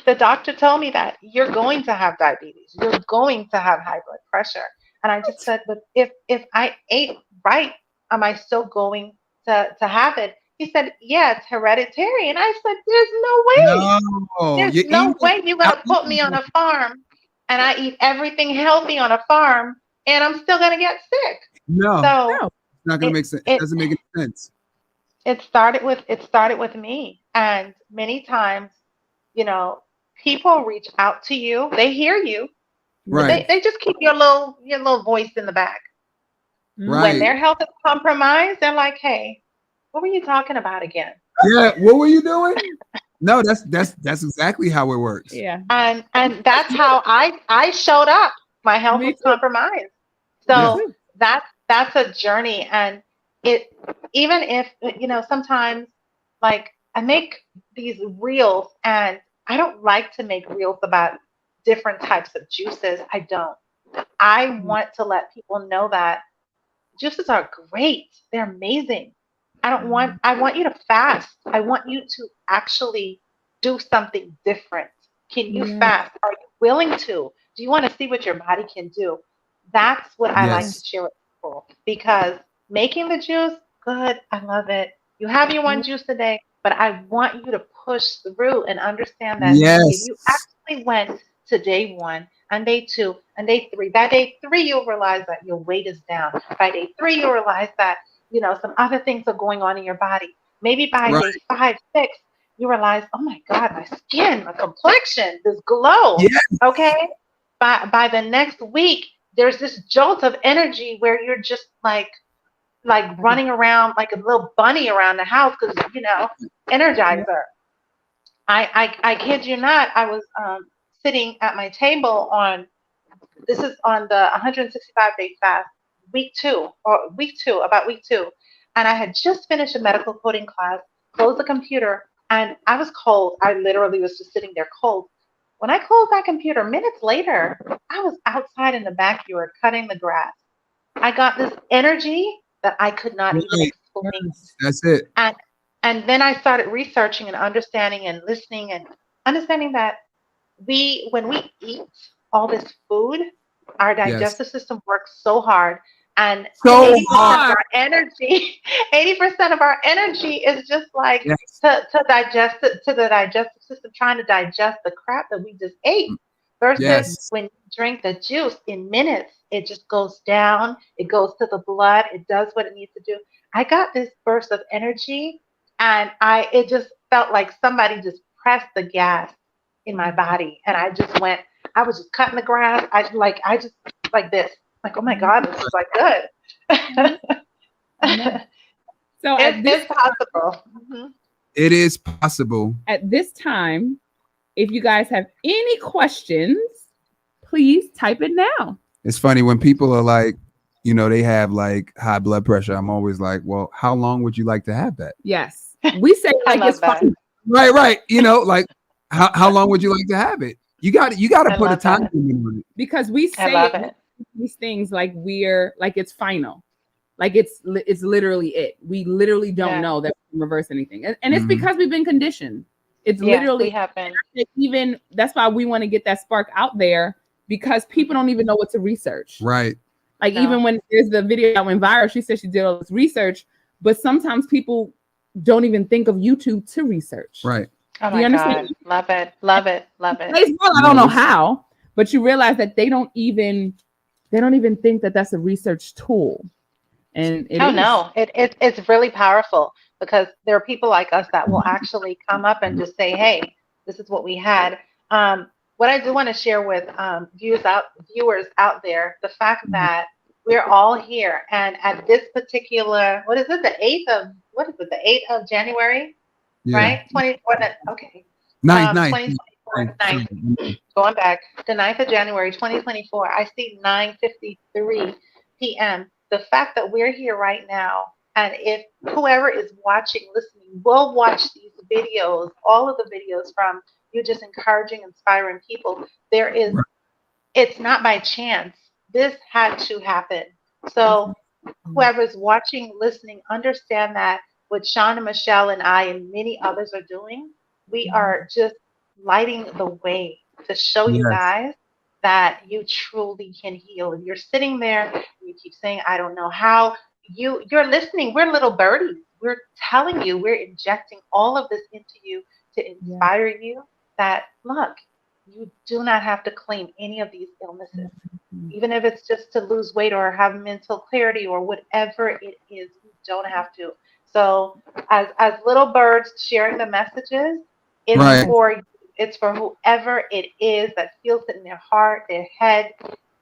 the doctor told me that you're going to have diabetes, you're going to have high blood pressure, and I just said, but if I ate right, am I still going to have it? He said, yeah, it's hereditary, and I said, there's no way. No. There's You're no eating way you're gonna out- put me on a farm, and I eat everything healthy on a farm, and I'm still gonna get sick. No. So It's not gonna make sense. It doesn't make any sense. it started with me, and many times, people reach out to you, they hear you, but Right. they just keep your little voice in the back. Right. When their health is compromised, they're like, hey, what were you talking about again? Yeah. What were you doing? No, that's exactly how it works. Yeah. And that's how I showed up. My health Me was too. compromised. So that's a journey. And it, even if, sometimes like I make these reels and I don't like to make reels about different types of juices. I don't. I want to let people know that juices are great. They're amazing. I want you to fast. I want you to actually do something different. Can you Yeah. fast? Are you willing to? Do you want to see what your body can do? That's what I like Yes. to share with people, because making the juice, good. I love it. You have your one juice a day, but I want you to push through and understand that Yes. if you actually went to day 1 and day 2 and day 3, by day 3 you'll realize that your weight is down. By day 3 you'll realize that some other things are going on in your body. Maybe by Right. day 5, 6 you realize, oh my God, my skin, my complexion, this glow. Yes. Okay. By the next week, there's this jolt of energy where you're just like running around like a little bunny around the house because energizer. I kid you not. I was sitting at my table this is on the 165-day fast, about week two, and I had just finished a medical coding class, closed the computer, and I was cold. I literally was just sitting there cold. When I closed that computer, minutes later, I was outside in the backyard cutting the grass. I got this energy that I could not even explain. That's it. And then I started researching and understanding and listening and understanding that when we eat all this food, our digestive system works so hard. And 80% of our energy, 80% of our energy is just like to digest it, to the digestive system trying to digest the crap that we just ate. Versus when you drink the juice, in minutes, it just goes down, it goes to the blood, it does what it needs to do. I got this burst of energy, and it just felt like somebody just pressed the gas in my body, and I was just cutting the grass. I just like this. Like, oh my God, this is like good. So it's possible. It is possible. At this time, if you guys have any questions, please type it now. It's funny when people are like, they have like high blood pressure. I'm always like, well, how long would you like to have that? Yes. We say like it's fine. Right. Like how long would you like to have it? You got to put a time limit on it. Because we say these things like it's final. Like it's literally it. We literally don't know that we can reverse anything. And it's because we've been conditioned. It's literally we have been. Even that's why we want to get that spark out there, because people don't even know what to research. Right. Like even when there's the video that went viral, she said she did all this research, but sometimes people don't even think of YouTube to research. Right. Oh my God. Love it. Love it. Love it. I don't know how, but you realize that they don't even think that that's a research tool. And it's really powerful, because there are people like us that will actually come up and just say, hey, this is what we had. What I do want to share with viewers out there, the fact that we're all here, and at this particular, the 8th of January, right? 24, okay. 9th. Going back, the 9th of January, 2024, I see 9:53 p.m. The fact that we're here right now, and if whoever is watching, listening, will watch these videos, all of the videos from you just encouraging, inspiring people, it's not by chance. This had to happen. So whoever's watching, listening, understand that what Sean and Michelle and I and many others are doing, we are just lighting the way to show you guys that you truly can heal. If you're sitting there and you keep saying, I don't know how, you're listening. We're little birdies. We're telling you, we're injecting all of this into you to inspire you that, look, you do not have to claim any of these illnesses. Even if it's just to lose weight or have mental clarity or whatever it is, you don't have to. So as little birds sharing the messages, it's for whoever it is that feels it in their heart, their head.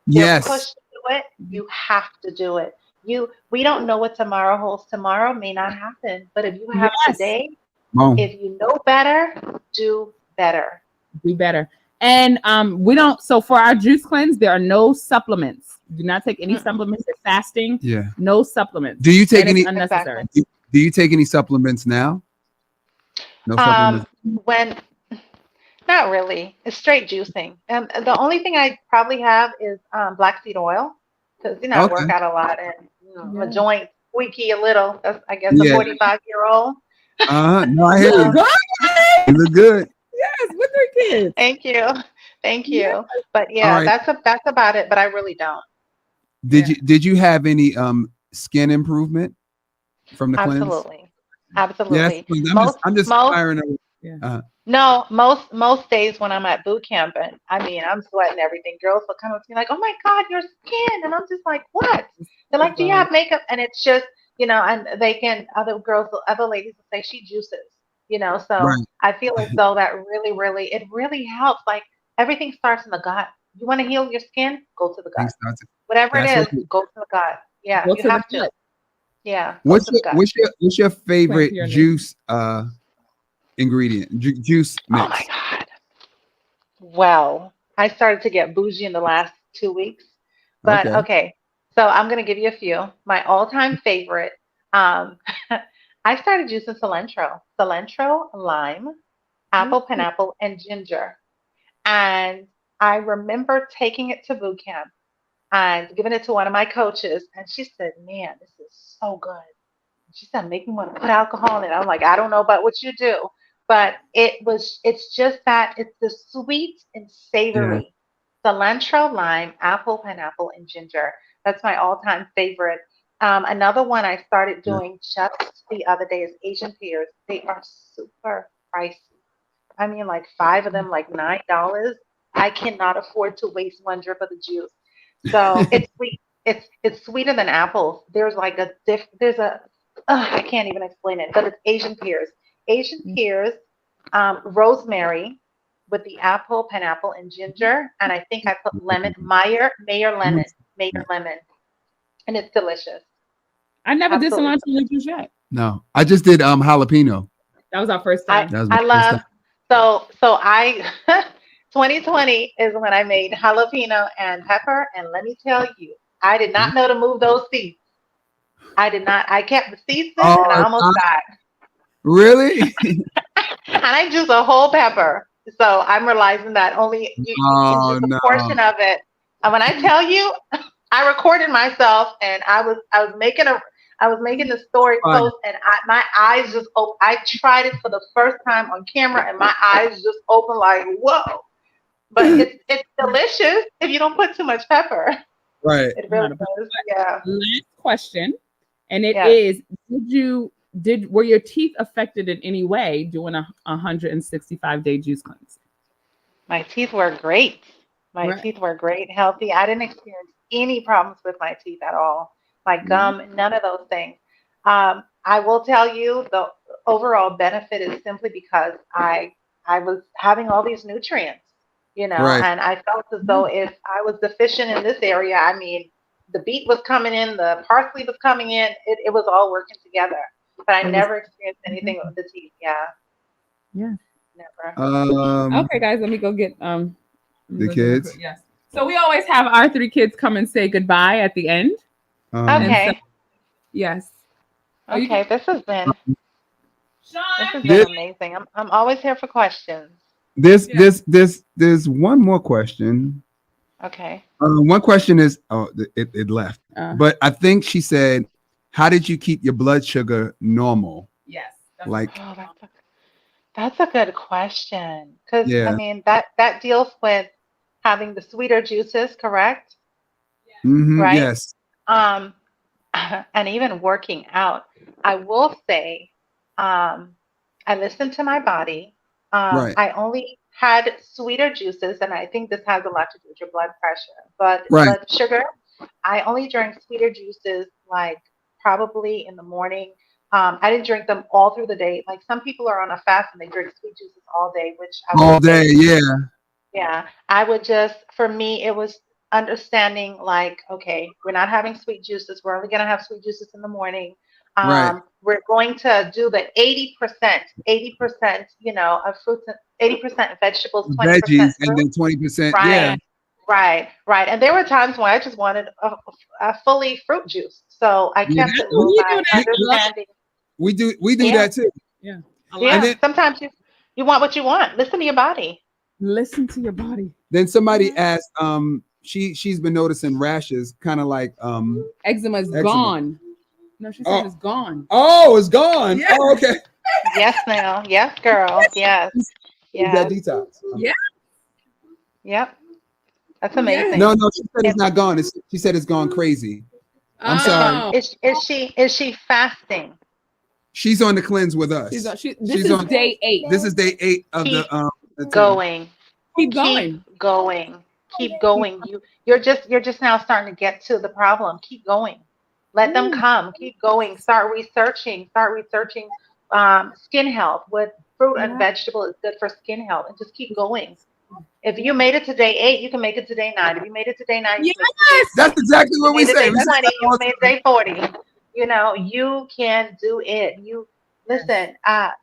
Yes. Push to do it. You have to do it. We don't know what tomorrow holds. Tomorrow may not happen, but if you have today, if you know better, do better. Do better. And so for our juice cleanse, there are no supplements. Do not take any supplements. If fasting, no supplements. Do you take any unnecessary? Do you take any supplements now? No supplements. Not really. It's straight juicing. And the only thing I probably have is black seed oil, because I work out a lot and my joint squeaky a little. That's, I guess, a 45-year-old. No, I hear you. You look good. Yes, with her kids. Thank you. But that's about it. But I really don't. Did you have any skin improvement from the cleanse? Absolutely. Yes, I'm just inspiring. No, most days when I'm at boot camp, and I mean I'm sweating everything. Girls will come up to me like, "Oh my God, your skin," and I'm just like, "What?" They're like, "Do you have makeup?" And it's just, and they can other ladies will say she juices. So Right. I feel as though that it really helps. Like everything starts in the gut. You want to heal your skin? Go to the gut. Whatever it is, go to the gut. Yeah, you have to. Yeah. What's your favorite juice ingredient? Juice mix. Oh my God. Well, I started to get bougie in the last 2 weeks, but okay. So I'm gonna give you a few. My all-time favorite. Um, I started juicing cilantro, lime, apple, pineapple, and ginger. And I remember taking it to boot camp and giving it to one of my coaches, and she said, "Man, this is so good." She said, "Make me want to put alcohol in it." I'm like, "I don't know about what you do, but it's just that it's the sweet and savory cilantro, lime, apple, pineapple, and ginger. That's my all-time favorite. Another one I started doing just the other day is Asian pears. They are super pricey. I mean, like 5 of them, like $9. I cannot afford to waste one drip of the juice. So it's sweet. It's sweeter than apples. There's like I can't even explain it, but it's Asian pears. Asian pears, rosemary with the apple, pineapple, and ginger, and I think I put lemon, Mayer lemon, and it's delicious. I never did cilantro juice yet. No, I just did jalapeno. That was our first time. I love. So 2020 is when I made jalapeno and pepper, and let me tell you, I did not know to move those seeds. I did not. I kept the seeds in, and I almost died. Really? And I juice a whole pepper, so I'm realizing that only you can juice a portion of it. And when I tell you, I recorded myself, and I was making the story post, and my eyes just open. I tried it for the first time on camera, and my eyes just open like, whoa. But it's delicious if you don't put too much pepper. Right. It really does. Yeah. Last question, and it is: were your teeth affected in any way doing a 165-day juice cleanse? My teeth were great. My teeth were great, healthy. I didn't experience any problems with my teeth at all. My gum, none of those things. I will tell you the overall benefit is simply because I was having all these nutrients, and I felt as though if I was deficient in this area, I mean, the beet was coming in, the parsley was coming in, it was all working together. But I never experienced anything with the teeth. Yeah. Never. Okay, guys, let me go get the kids. Yes. So we always have our 3 kids come and say goodbye at the end. Okay. Yes. Okay, this has been amazing. I'm always here for questions. There's one more question. Okay. One question is it left. But I think she said, how did you keep your blood sugar normal? Yes. That's a good question. Because I mean that deals with having the sweeter juices, correct? Mm-hmm, right? Yes. And even working out. I will say, I listened to my body. I only had sweeter juices, and I think this has a lot to do with your blood pressure. But blood sugar, I only drank sweeter juices like probably in the morning. I didn't drink them all through the day. Like some people are on a fast and they drink sweet juices all day, which all day, yeah. I would just, for me, it was understanding like, okay, we're not having sweet juices. We're only going to have sweet juices in the morning. We're going to do the 80%, of fruits, and 80% vegetables, 20% veggies, fruit. and then 20%. Right. And there were times when I just wanted a fully fruit juice. So I kept it by understanding. We do that too. Yeah. Then, sometimes you want what you want. Listen to your body. Listen to your body. Then somebody asked, she's been noticing rashes, kind of like eczema is gone. No, she said it's gone. Oh, it's gone. Yes. Oh, okay. Yes, now. Yes, girl. Yes. That detox. Yeah. Yep. That's amazing. No, she said it's not gone. She said it's gone crazy. I'm sorry. Is she fasting? She's on the cleanse with us. This She's is on day 8. This is day 8 of Keep the going. Keep going. Keep going. Keep going. You're just now starting to get to the problem. Keep going. Let them come. Keep going. Start researching. Skin health. What fruit and vegetable is good for skin health, and just keep going. If you made it to day 8, you can make it to day 9. If you made it to day 9, that's exactly what we say. You made day 40. You know, you can do it. You listen.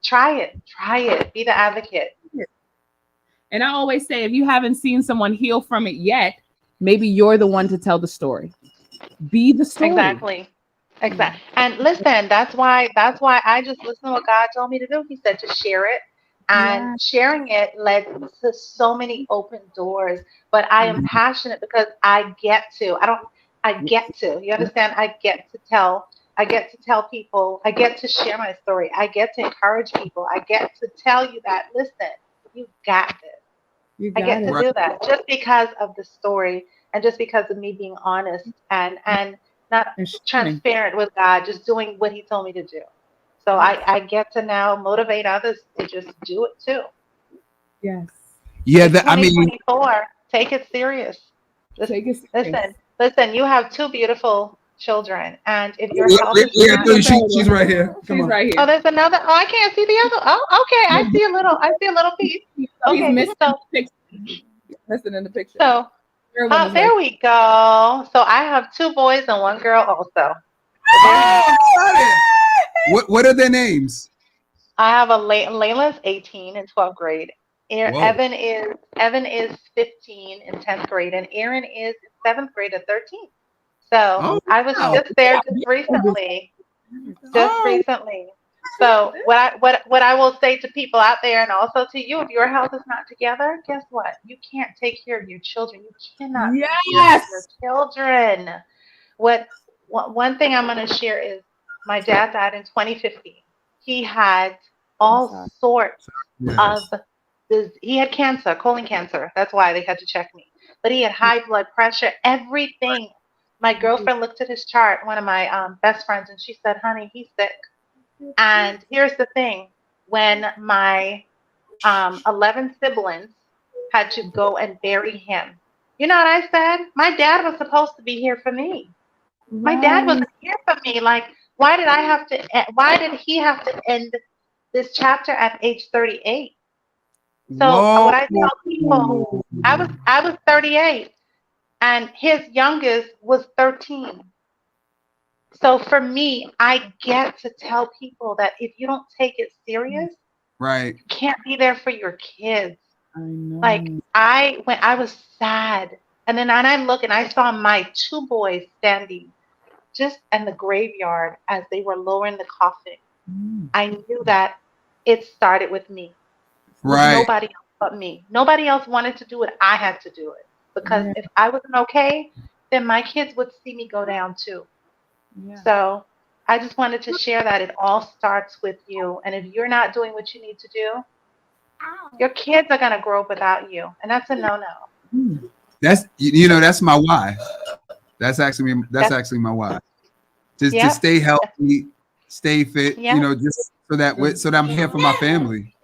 Try it. Be the advocate. And I always say, if you haven't seen someone heal from it yet, maybe you're the one to tell the story. Be the story. Exactly. And listen, that's why I just listen to what God told me to do. He said to share it. And sharing it led to so many open doors. But I am passionate because I get to. You understand? I get to tell people. I get to share my story. I get to encourage people. I get to tell you that, listen, you got this. I get to do that just because of the story and just because of me being honest and not transparent with God, just doing what He told me to do. So I get to now motivate others to just do it too. Yes. Yeah, I mean, take it serious. Listen. You have 2 beautiful children, and if you're she's right here. She's right here. Oh, there's another. Oh, I can't see the other. Oh, okay. I see a little piece. Okay, he's missing in the picture. So, there we go. So I have 2 boys and 1 girl also. What are their names? I have Layla's 18 in 12th grade. Evan is 15 in 10th grade, and Aaron is in 7th grade at 13. So I was just there just recently. So what I will say to people out there, and also to you, if your health is not together, guess what? You can't take care of your children. You cannot take care of your children. One thing I'm going to share is my dad died in 2015. He had all sorts of he had cancer, colon cancer. That's why they had to check me. But he had high blood pressure, everything. My girlfriend looked at his chart, one of my best friends, and she said, honey, he's sick. And here's the thing. When my 11 siblings had to go and bury him, you know what I said? My dad was supposed to be here for me. My dad wasn't here for me. Like, why did he have to end this chapter at age 38? So what I tell people, I was 38. And his youngest was 13. So for me, I get to tell people that if you don't take it serious, right, you can't be there for your kids. I know. Like I was sad, and then I look and I saw my 2 boys standing just in the graveyard as they were lowering the coffin. I knew that it started with me. Right. With nobody else but me. Nobody else wanted to do it. I had to do it. Because if I wasn't okay, then my kids would see me go down too. Yeah. So I just wanted to share that it all starts with you. And if you're not doing what you need to do, your kids are going to grow up without you. And that's a no-no. That's, that's my why. That's actually my why. Just to stay healthy, stay fit, just so that I'm here for my family.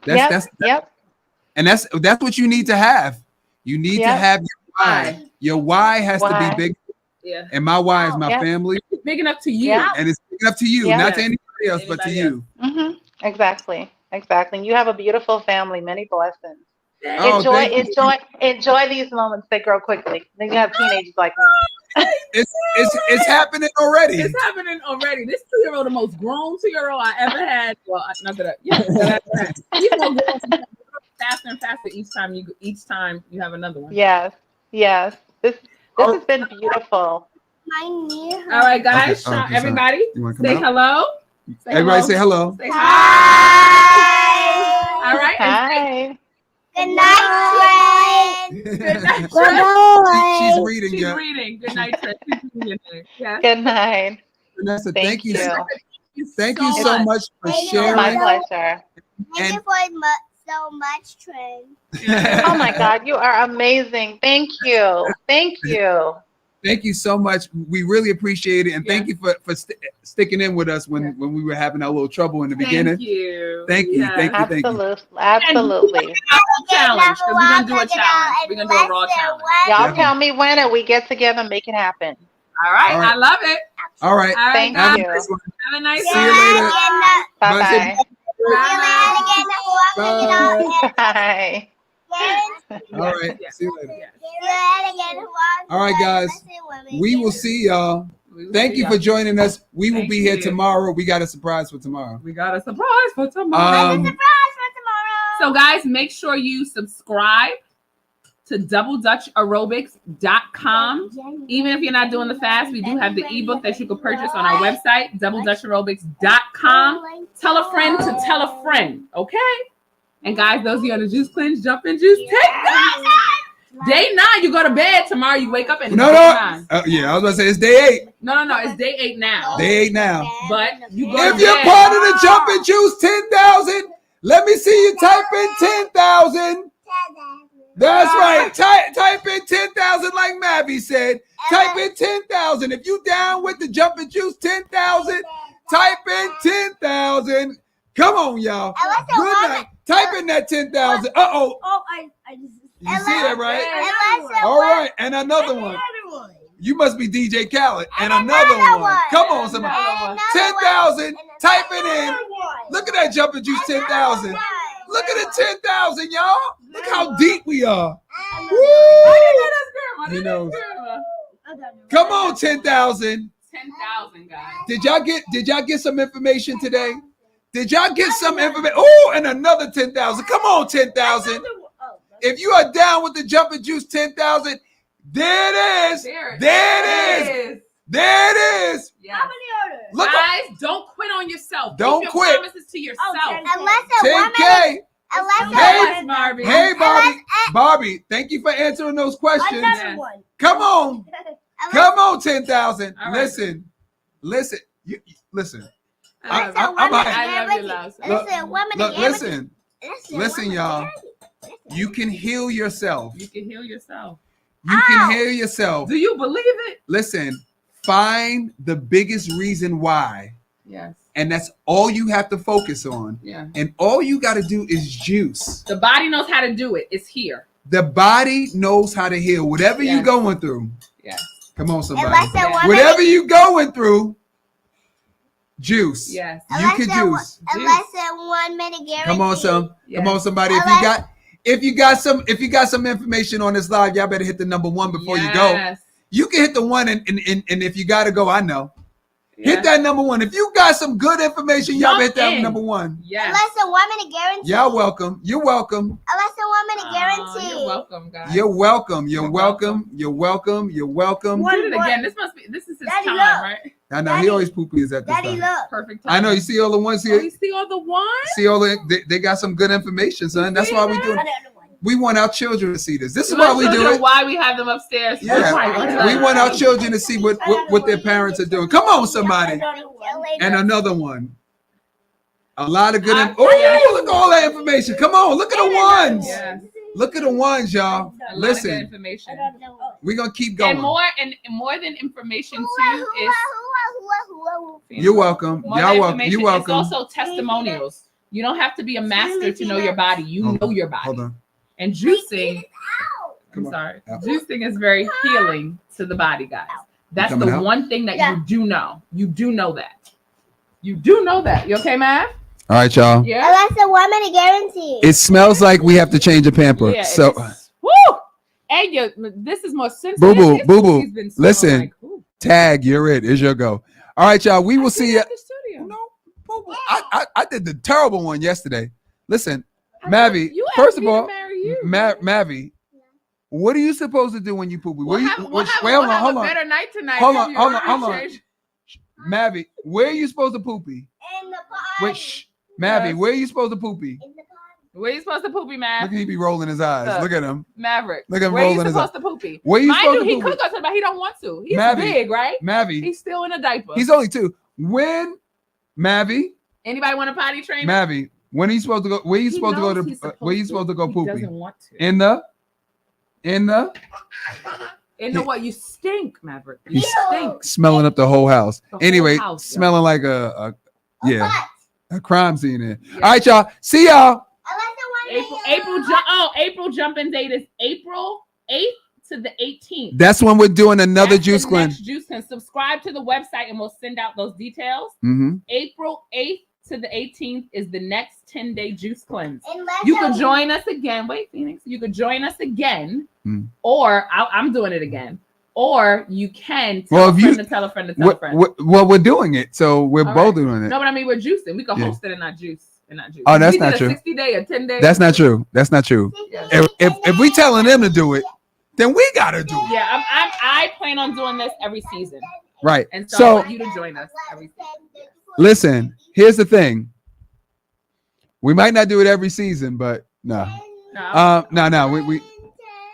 And that's what you need to have. You need to have your why. Your why has to be big. Yeah. And my why is my family. It's big enough to you. And it's big enough to you, not to anybody else, but to you. Mm-hmm. Exactly. You have a beautiful family. Many blessings. Enjoy these moments. They grow quickly. Then you have teenagers like me. It's happening already. It's happening already. This 2-year-old, the most grown 2-year-old I ever had. Well, not that he's more grown faster and faster each time you have another one. Yes. This has been beautiful. All right, guys. Everybody, say hello. Everybody say hello. Say hi. All right. Hi. Good night, Trent. Good night, Trent. She's reading. She's reading. Good night, Trent. Yeah. Good night. Vanessa, thank you. Thank you so much for sharing. My pleasure. Thank you so much, Trent. Oh my God, you are amazing. Thank you. Thank you so much. We really appreciate it, and thank you for sticking in with us when we were having a little trouble in the beginning. Thank you. Thank you. Thank you. Thank you. Absolutely. Challenge, because we're gonna do a challenge. We're gonna do a raw challenge. Y'all tell me when, and we get together and make it happen. All right. I love it. All right. Thank Have you. a nice one. Have a nice See you later. Bye-bye. Bye. Bye. All right. See you later. All right, guys. We will see y'all. Thank you for joining us. We will be here tomorrow. We got a surprise for tomorrow. We got a surprise for tomorrow. So, guys, make sure you subscribe to doubledutchaerobics.com. Even if you're not doing the fast, we do have the ebook that you can purchase on our website, doubledutchaerobics.com. Tell a friend to tell a friend, okay? And guys, those of you on the juice cleanse, jump in juice. Day 9, you go to bed. Tomorrow you wake up and yeah, I was about to say it's day 8. No, it's day 8 now. Day 8 now. But you go if to you're bed. part of the Jumping Juice 10,000, let me see you type in 10,000. That's right. Type in 10,000 like Mavi said. Type in 10,000. If you down with the Jumping Juice 10,000, type in 10,000. Come on, y'all. Good night. Type in that 10,000. Uh-oh. You see that, right? All right. And another one. You must be DJ Khaled. And another one. Come on, somebody. 10,000. Type it in. Look at that Jumping Juice 10,000. Look at the 10,000, y'all. Look how deep we are. Woo! You know. Come on, 10,000. 10,000, guys. Did y'all get some information today? Did y'all get some information? Oh, and another 10,000. Come on, 10,000. If you are down with the Jumping Juice 10,000, there it is. There it is. There it is. Yes. How many orders? Look, guys, don't quit on yourself. Don't Keep quit. your promises to yourself. 10K. Hey, Bobby. Unless Bobby, thank you for answering those questions. another one. Come on. Come on, 10,000. Listen. Listen. Listen. I love you, Love. Listen, y'all. You can heal yourself. You can heal yourself. You can heal yourself. Do you believe it? Listen, find the biggest reason why. Yes. And that's all you have to focus on. Yeah. And all you got to do is juice. The body knows how to do it. It's here. The body knows how to heal. Whatever you're going through. Yes. Come on, somebody. Whatever you're going through, juice. Yes. You can juice. Unless a 1 minute guarantee. Come on, Yes. Come on, somebody. If you got some information on this live, y'all better hit the number 1 before you go. You can hit the 1 and if you gotta go, I know. Yeah. Hit that number 1. If you got some good information, y'all better hit that number 1. Yes. Unless a 1 minute guarantee. Y'all welcome. You're welcome. Unless a 1 minute guarantee. You're welcome, guys. You're welcome. You're welcome. You're welcome. You're welcome. Do it again. This is his Daddy time, love. right? I know he always poopies at this Daddy time. look. Perfect time. I know. You see all the ones here. Oh, you see all the ones? See all they got some good information, son. That's why we do it. We want our children to see this. This is why we do it. Why we have them upstairs? Yeah, we want our children to see what their parents are doing. Come on, somebody. And another one. A lot of good. Look at all that information. Come on, look at the ones. Yes. Look at the ones, y'all. Listen, information. We're gonna keep going. And more than information too is. You're welcome. Y'all welcome. You're welcome. It's also testimonials. You don't have to be a master to know your body. You know your body. Hold on. And juicing, juicing is very healing to the body, guys. That's the one thing that you do know. You do know that. You do know that. You okay, Mav? All right, y'all. Yeah. Unless a 1 minute guarantee. It smells like we have to change a pamper. Yeah, so, woo! And this is more sensitive. Boo boo. Listen, like, tag. You're it. It's your go. All right, y'all. We will see you. No, I did the terrible one yesterday. Listen, Mavi. First of all, Mavi, what are you supposed to do when you poop? We'll have a better night tonight. Hold on. Mavi, where are you supposed to poopy? In the party. Mavi, where are you supposed to poopy? In the party. Where you supposed to poopy, Mav? Look at he be rolling his eyes. Look at him. Maverick. Look at him rolling his eyes. Where you supposed to poopy? Where you supposed to poopy? He could go to the bathroom. He don't want to. He's Mavi, big, right? Mavi. He's still in a diaper. He's only 2. When, Mavi? Anybody want a potty trainer? Mavi, when are you supposed to go? Where are you supposed to go to? Where are you supposed to go poopy? He doesn't want to. In the You know what? You stink, Maverick. You stink. Smelling up the whole house. The whole Anyway, house, smelling like a crime scene there. Yeah. All right, y'all. See y'all. April jumping date is April 8th to the 18th. That's when we're doing another juice cleanse. Juice cleanse. Subscribe to the website and we'll send out those details. April 8th to the 18th is the next 10-day juice cleanse. You could join us again. Wait, Phoenix. You could join us again, or I'm doing it again. Or you can tell a friend to tell a friend to tell a friend. Well, we're doing it, so we're both doing it. No, but I mean we're juicing. We can host it and not juice. Oh, that's not true. 60-day or 10-day. That's not true. That's not true. If we telling them to do it, then we gotta do it. Yeah, I plan on doing this every season. Right. And so I want you to join us every season. Listen, here's the thing. We might not do it every season, but no.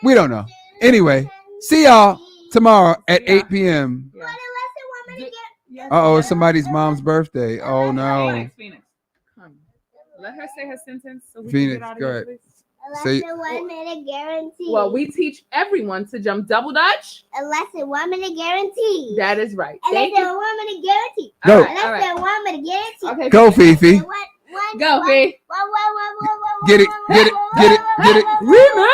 We don't know. Anyway, see y'all tomorrow at 8 p.m. Uh-oh, it's somebody's mom's birthday. Oh no. Phoenix. Let her say her sentence so we Phoenix, can get out of go here, ahead. Less than 1 minute guarantee. Well, we teach everyone to jump double dutch. A less than 1 minute guarantee. That is right. Less than 1 minute guarantee. Go. Less than 1 minute guarantee. Okay, go, Fifi. Go, Fifi. Get it. Remix.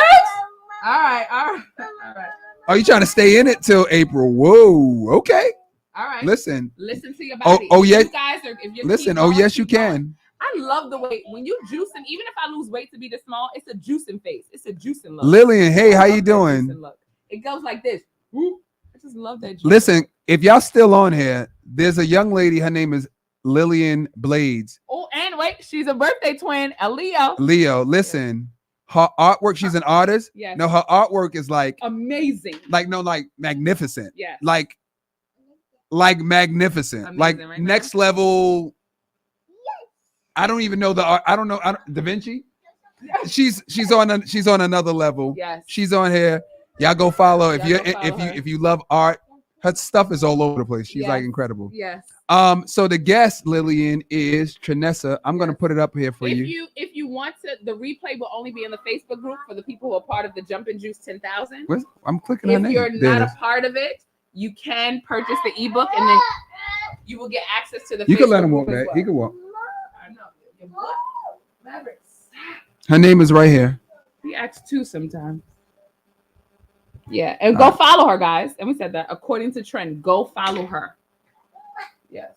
All right. Are you trying to stay in it till April? Whoa. Okay. All right. Listen to your body. Oh yeah. You guys are. If you're listen. Oh yes, you can. I love the way when you juicing, even if I lose weight to be this small, it's a juicing face. It's a juicing look. Lillian, hey, how you doing? It goes like this. I just love that juice. Listen, if y'all still on here, there's a young lady. Her name is Lillian Blades. Oh, and wait, she's a birthday twin, a Leo. Listen, her artwork. She's an artist. Yes. No, her artwork is like amazing. Like magnificent. Yeah. Like magnificent. Amazing, like right next level. I don't even know the art. I don't know. Da Vinci. She's on another level. Yes. She's on here. Y'all go follow if you love art. Her stuff is all over the place. She's like incredible. Yes. So the guest Lillian is Trinessa. I'm gonna put it up here for you. If you want to, the replay will only be in the Facebook group for the people who are part of the Jumpin' Juice 10,000. I'm clicking on it. If you're not a part of it, you can purchase the ebook and then you will get access to the. You Facebook can let him walk group back. well. He can walk. Maverick. Her name is right here. He acts too sometimes. Yeah, and go follow her, guys. And we said that according to trend, go follow her. Yes.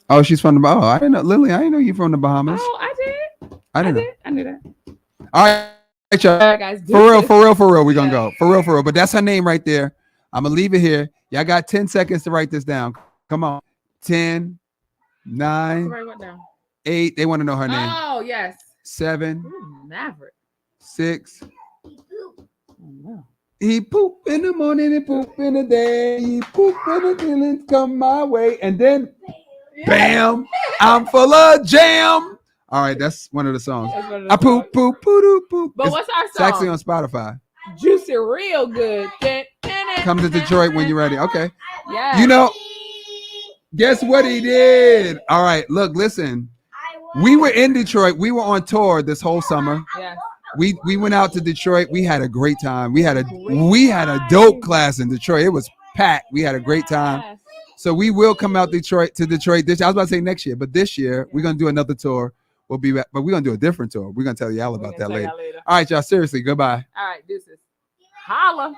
Oh, she's from the Bahamas. I didn't know, Lily. I didn't know you from the Bahamas. Oh, I did. I didn't know. I knew that. All right, y'all. All right, guys. For real. We're gonna go. For real. But that's her name right there. I'm gonna leave it here. Y'all got 10 seconds to write this down. Come on. 10, 9, Write what down? 8. They want to know her name. Oh, yes. 7, Ooh, Maverick. 6. Oh, no. He poop in the morning, he poop in the day, he poop when the feelings come my way, and then bam, I'm full of jam. All right, that's one of the songs. I poop. But It's what's our song? It's actually on Spotify. Juicy real good. Come to Detroit when you're ready. Okay. Yeah. You know, guess what he did? All right, look, listen. We were in Detroit. We were on tour this whole summer. Yeah. We went out to Detroit. We had a great time. We had a dope class in Detroit. It was packed. We had a great time. So we will come out to Detroit this year. I was about to say next year, but this year we're gonna do another tour. We'll be back, but we're gonna do a different tour. We're gonna tell y'all about that later. All right, y'all. Seriously, goodbye. All right, deuces. Holla.